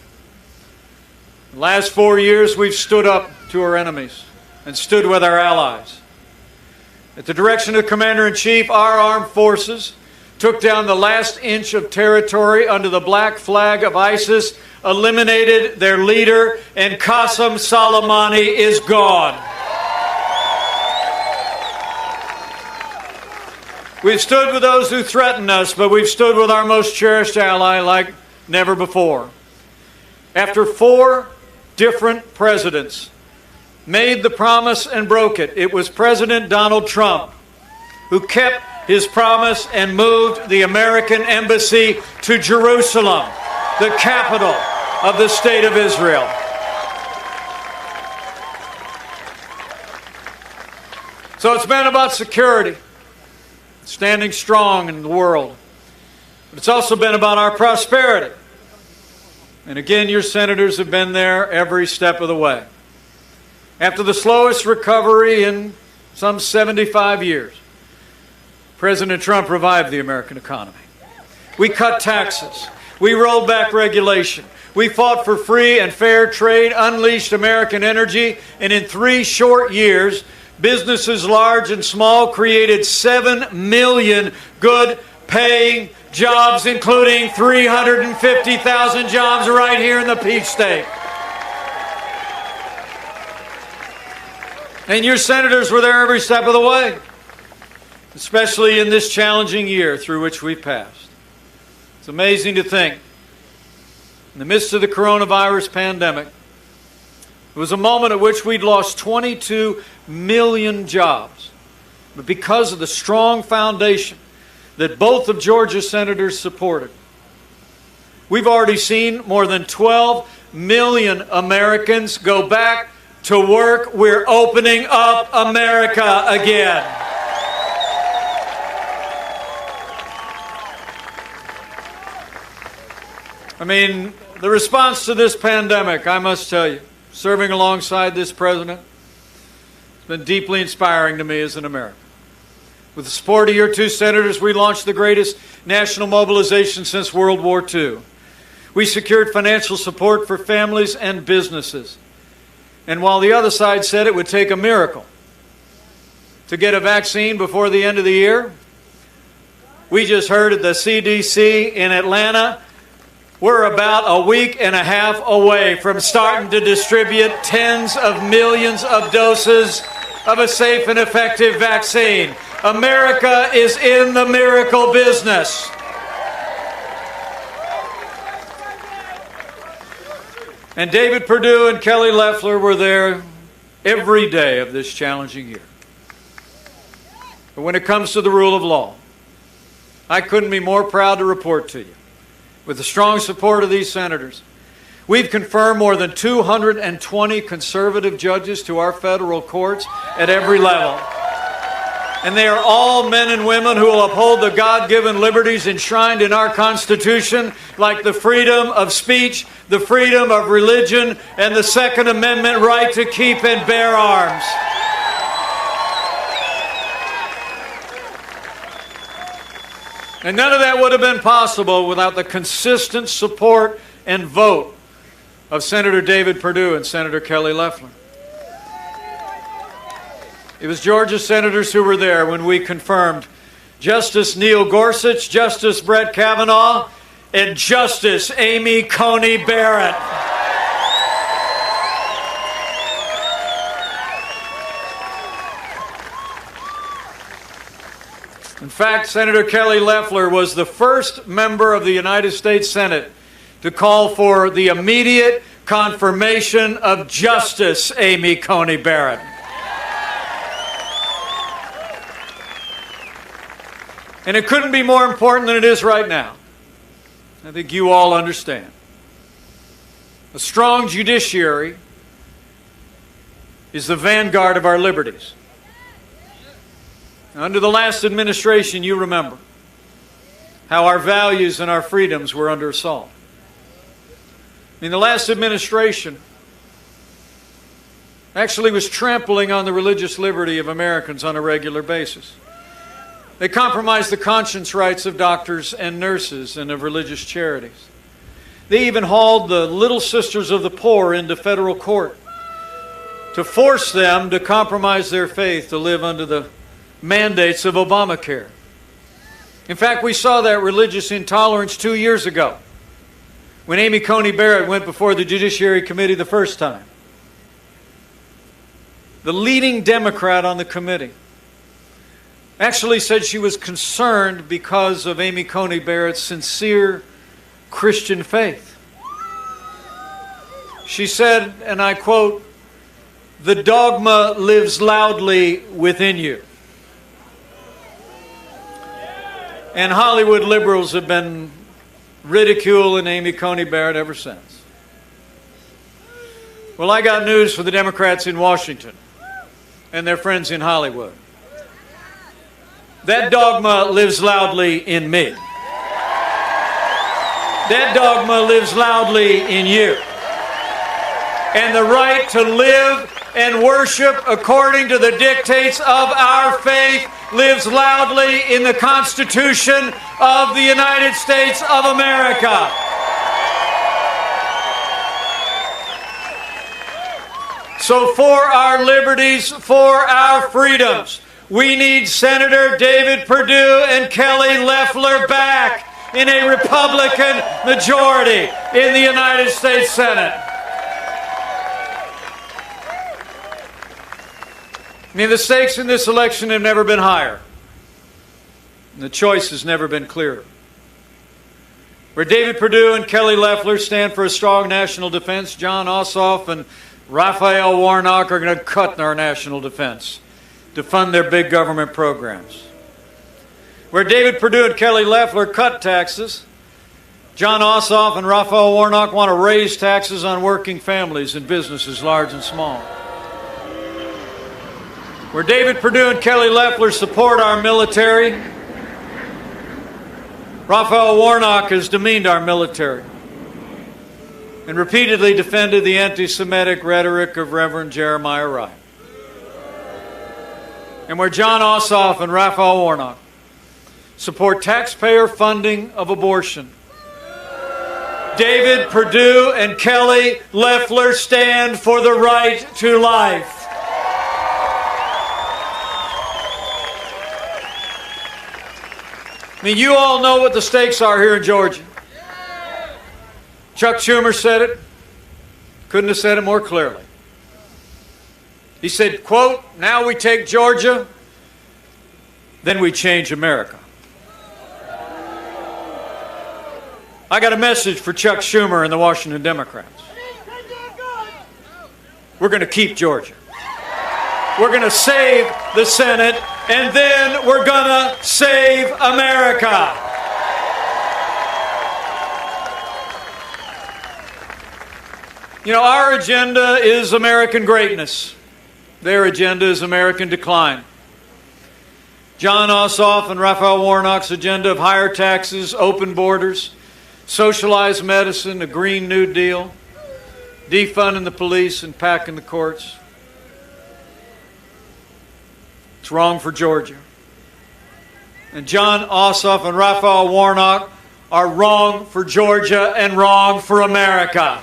Speaker 11: the last 4 years we've stood up to our enemies and stood with our allies. At the direction of Commander-in-Chief, our armed forces took down the last inch of territory under the black flag of ISIS, eliminated their leader, and Qasem Soleimani is gone. We've stood with those who threaten us, but we've stood with our most cherished ally like never before. After 4 different presidents made the promise and broke it, it was President Donald Trump who kept his promise and moved the American embassy to Jerusalem, the capital of the state of Israel. So it's been about security, standing strong in the world. But it's also been about our prosperity. And again, your senators have been there every step of the way. After the slowest recovery in some 75 years, President Trump revived the American economy. We cut taxes. We rolled back regulation. We fought for free and fair trade, unleashed American energy, and in 3 short years, businesses large and small created 7 million good-paying jobs, including 350,000 jobs right here in the Peach State. And your senators were there every step of the way, especially in this challenging year through which we passed. It's amazing to think, in the midst of the coronavirus pandemic, it was a moment at which we'd lost 22 million jobs. But because of the strong foundation that both of Georgia's senators supported, we've already seen more than 12 million Americans go back to work. We're opening up America again. I mean, the response to this pandemic, I must tell you, serving alongside this president, has been deeply inspiring to me as an American. With the support of your 2 senators, we launched the greatest national mobilization since World War II. We secured financial support for families and businesses. And while the other side said it would take a miracle to get a vaccine before the end of the year, we just heard at the CDC in Atlanta, we're about a week and a half away from starting to distribute tens of millions of doses of a safe and effective vaccine. America is in the miracle business. And David Perdue and Kelly Loeffler were there every day of this challenging year. But when it comes to the rule of law, I couldn't be more proud to report to you, with the strong support of these senators, we've confirmed more than 220 conservative judges to our federal courts at every level. And they are all men and women who will uphold the God-given liberties enshrined in our Constitution, like the freedom of speech, the freedom of religion, and the Second Amendment right to keep and bear arms. And none of that would have been possible without the consistent support and vote of Senator David Perdue and Senator Kelly Loeffler. It was Georgia senators who were there when we confirmed Justice Neil Gorsuch, Justice Brett Kavanaugh, and Justice Amy Coney Barrett. In fact, Senator Kelly Loeffler was the first member of the United States Senate to call for the immediate confirmation of Justice Amy Coney Barrett. And it couldn't be more important than it is right now. I think you all understand. A strong judiciary is the vanguard of our liberties. Under the last administration, you remember how our values and our freedoms were under assault. I mean, the last administration actually was trampling on the religious liberty of Americans on a regular basis. They compromised the conscience rights of doctors and nurses and of religious charities. They even hauled the Little Sisters of the Poor into federal court to force them to compromise their faith to live under the mandates of Obamacare. In fact, we saw that religious intolerance 2 years ago when Amy Coney Barrett went before the Judiciary Committee the first time. The leading Democrat on the committee actually said she was concerned because of Amy Coney Barrett's sincere Christian faith. She said, and I quote, "The dogma lives loudly within you." And Hollywood liberals have been ridiculing Amy Coney Barrett ever since. Well, I got news for the Democrats in Washington and their friends in Hollywood. That dogma lives loudly in me. That dogma lives loudly in you. And the right to live and worship according to the dictates of our faith lives loudly in the Constitution of the United States of America. So for our liberties, for our freedoms, we need Senator David Perdue and Kelly Loeffler back in a Republican majority in the United States Senate. I mean, the stakes in this election have never been higher. And the choice has never been clearer. Where David Perdue and Kelly Loeffler stand for a strong national defense, Jon Ossoff and Raphael Warnock are going to cut our national defense to fund their big government programs. Where David Perdue and Kelly Loeffler cut taxes, Jon Ossoff and Raphael Warnock want to raise taxes on working families and businesses large and small. Where David Perdue and Kelly Loeffler support our military, Raphael Warnock has demeaned our military and repeatedly defended the anti-Semitic rhetoric of Reverend Jeremiah Wright. And where Jon Ossoff and Raphael Warnock support taxpayer funding of abortion, David Perdue and Kelly Loeffler stand for the right to life. I mean, you all know what the stakes are here in Georgia. Chuck Schumer said it. Couldn't have said it more clearly. He said, quote, "Now we take Georgia, then we change America." I got a message for Chuck Schumer and the Washington Democrats. We're going to keep Georgia. We're going to save the Senate, and then we're going to save America. You know, our agenda is American greatness. Their agenda is American decline. Jon Ossoff and Raphael Warnock's agenda of higher taxes, open borders, socialized medicine, a Green New Deal, defunding the police and packing the courts. It's wrong for Georgia. And Jon Ossoff and Raphael Warnock are wrong for Georgia and wrong for America.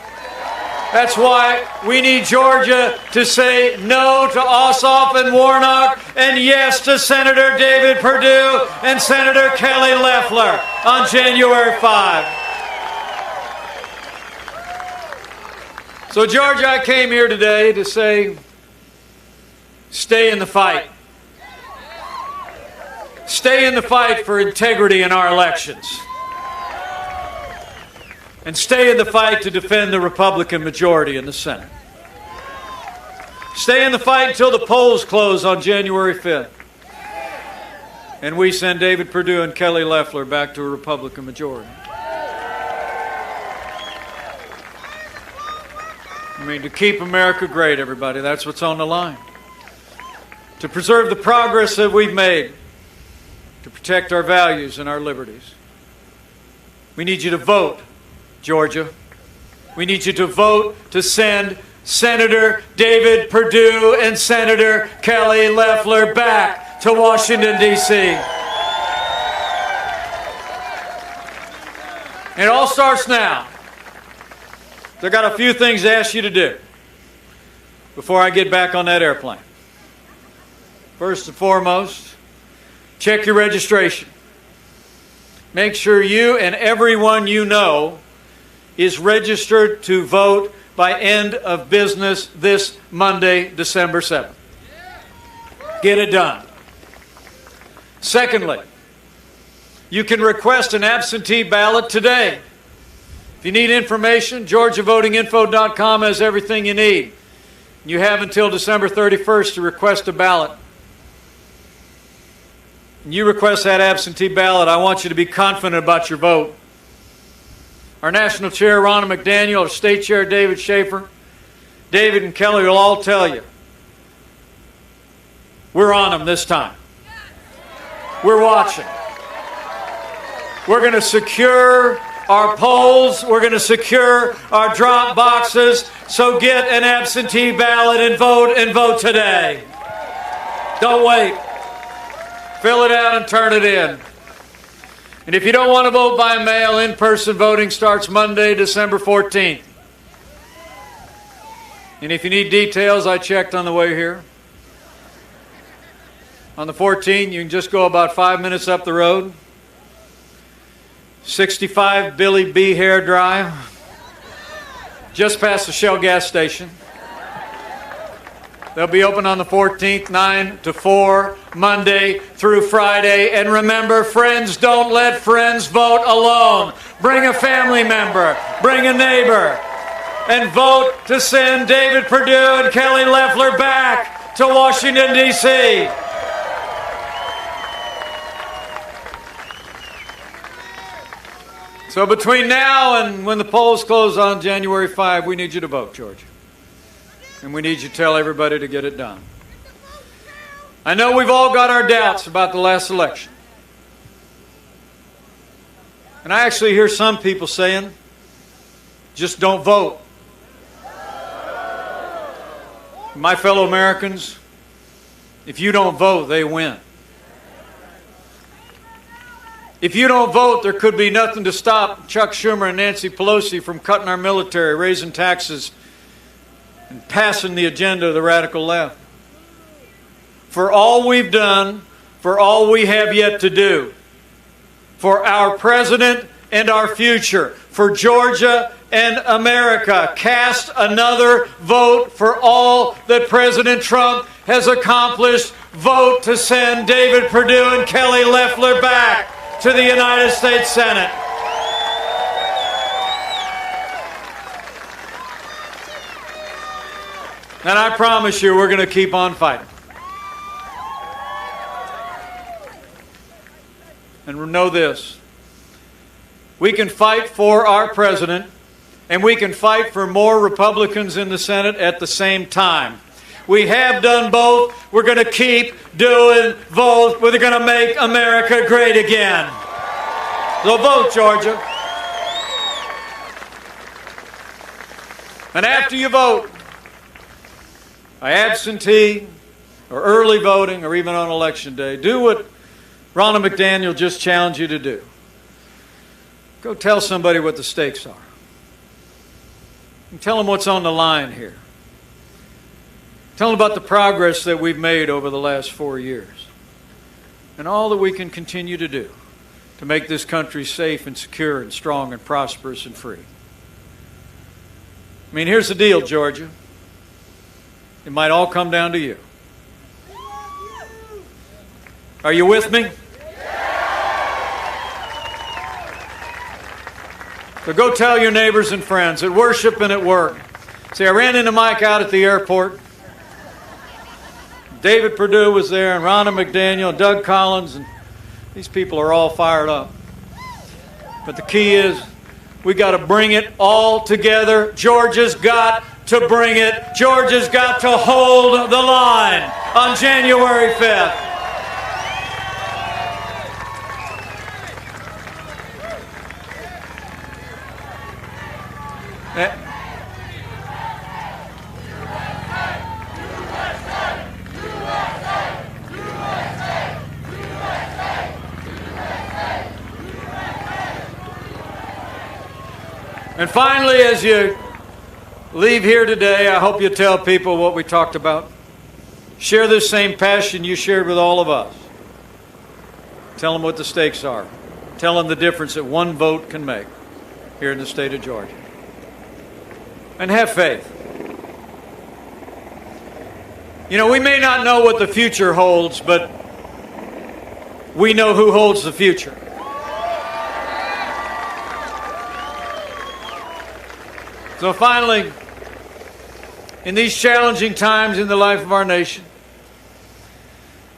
Speaker 11: That's why we need Georgia to say no to Ossoff and Warnock and yes to Senator David Perdue and Senator Kelly Loeffler on January 5. So, Georgia, I came here today to say, stay in the fight. Stay in the fight for integrity in our elections. And stay in the fight to defend the Republican majority in the Senate. Stay in the fight until the polls close on January 5th. And we send David Perdue and Kelly Loeffler back to a Republican majority. I mean, to keep America great, everybody, that's what's on the line. To preserve the progress that we've made, to protect our values and our liberties. We need you to vote, Georgia. We need you to vote to send Senator David Perdue and Senator Kelly Loeffler back to Washington, D.C. It all starts now. I've got a few things to ask you to do before I get back on that airplane. First and foremost, check your registration. make sure you and everyone you know is registered to vote by end of business this Monday, December 7th. Get it done. Secondly, you can request an absentee ballot today. If you need information, GeorgiaVotingInfo.com has everything you need. You have until December 31st to request a ballot. When you request that absentee ballot, I want you to be confident about your vote. Our National Chair, Ronna McDaniel, our State Chair, David Schaefer, David and Kelly will all tell you, we're on them this time. We're watching. We're going to secure our polls. We're going to secure our drop boxes. So get an absentee ballot and vote today. Don't wait. Fill it out and turn it in. And if you don't want to vote by mail, in-person voting starts Monday, December 14th. And if you need details, I checked on the way here. On the 14th, you can just go about 5 minutes up the road. 65 Billy B. Hare Drive, just past the Shell gas station. They'll be open on the 14th, 9 to 4, Monday through Friday. And remember, friends, don't let friends vote alone. Bring a family member, bring a neighbor, and vote to send David Perdue and Kelly Loeffler back to Washington, D.C. So between now and when the polls close on January 5, we need you to vote, Georgia. And we need you to tell everybody to get it done. I know we've all got our doubts about the last election. And I actually hear some people saying, just don't vote. My fellow Americans, if you don't vote, they win. If you don't vote, there could be nothing to stop Chuck Schumer and Nancy Pelosi from cutting our military, raising taxes, and passing the agenda of the radical left. For all we've done, for all we have yet to do, for our president and our future, for Georgia and America, cast another vote for all that President Trump has accomplished. Vote to send David Perdue and Kelly Loeffler back to the United States Senate. And I promise you, we're going to keep on fighting. And know this, we can fight for our president, and we can fight for more Republicans in the Senate at the same time. We have done both. We're going to keep doing both. We're going to make America great again. So vote, Georgia. And after you vote, by absentee or early voting or even on election day, do what Ronna McDaniel just challenged you to do. Go tell somebody what the stakes are. And tell them what's on the line here. Tell them about the progress that we've made over the last 4 years and all that we can continue to do to make this country safe and secure and strong and prosperous and free. I mean, here's the deal, Georgia. It might all come down to you. Are you with me? So go tell your neighbors and friends at worship and at work. See, I ran into Mike out at the airport. David Perdue was there, and Ronna McDaniel, and Doug Collins, and these people are all fired up. But the key is, we got to bring it all together. Georgia's got to bring it. Georgia's got to hold the line on January 5th. And finally, as you leave here today, I hope you tell people what we talked about. Share this same passion you shared with all of us. Tell them what the stakes are. Tell them the difference that one vote can make here in the state of Georgia. And have faith. You know, we may not know what the future holds, but we know who holds the future. So finally, in these challenging times in the life of our nation,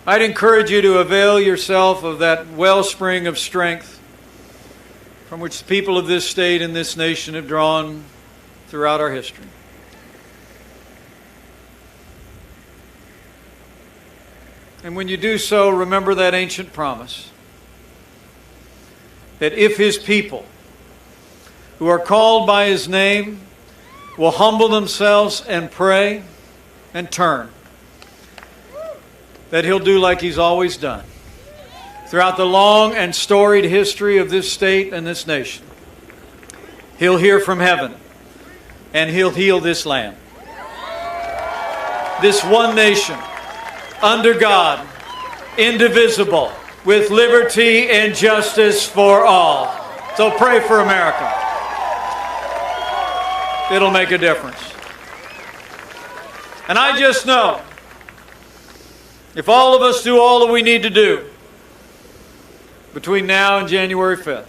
Speaker 11: I'd encourage you to avail yourself of that wellspring of strength from which the people of this state and this nation have drawn throughout our history. And when you do so, remember that ancient promise that if His people who are called by His name will humble themselves and pray and turn, that He'll do like He's always done throughout the long and storied history of this state and this nation. He'll hear from heaven and He'll heal this land. This one nation, under God, indivisible, with liberty and justice for all. So pray for America. It'll make a difference. And I just know, if all of us do all that we need to do between now and January 5th,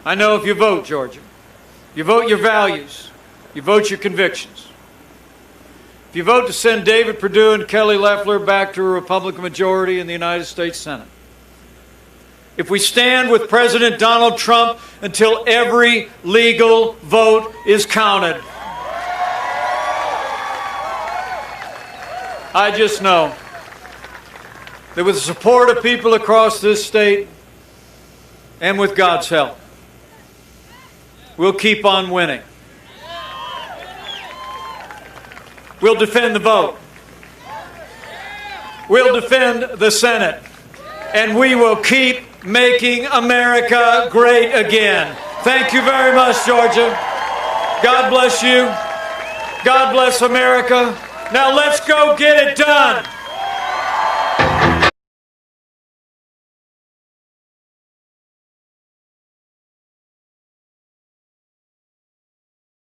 Speaker 11: I know if you vote, Georgia, you vote your values, you vote your convictions. If you vote to send David Perdue and Kelly Loeffler back to a Republican majority in the United States Senate, if we stand with President Donald Trump until every legal vote is counted, I just know that with the support of people across this state and with God's help, we'll keep on winning. We'll defend the vote. We'll defend the Senate. And we will keep making America great again. Thank you very much, Georgia. God bless you. God bless America. Now let's go get it done.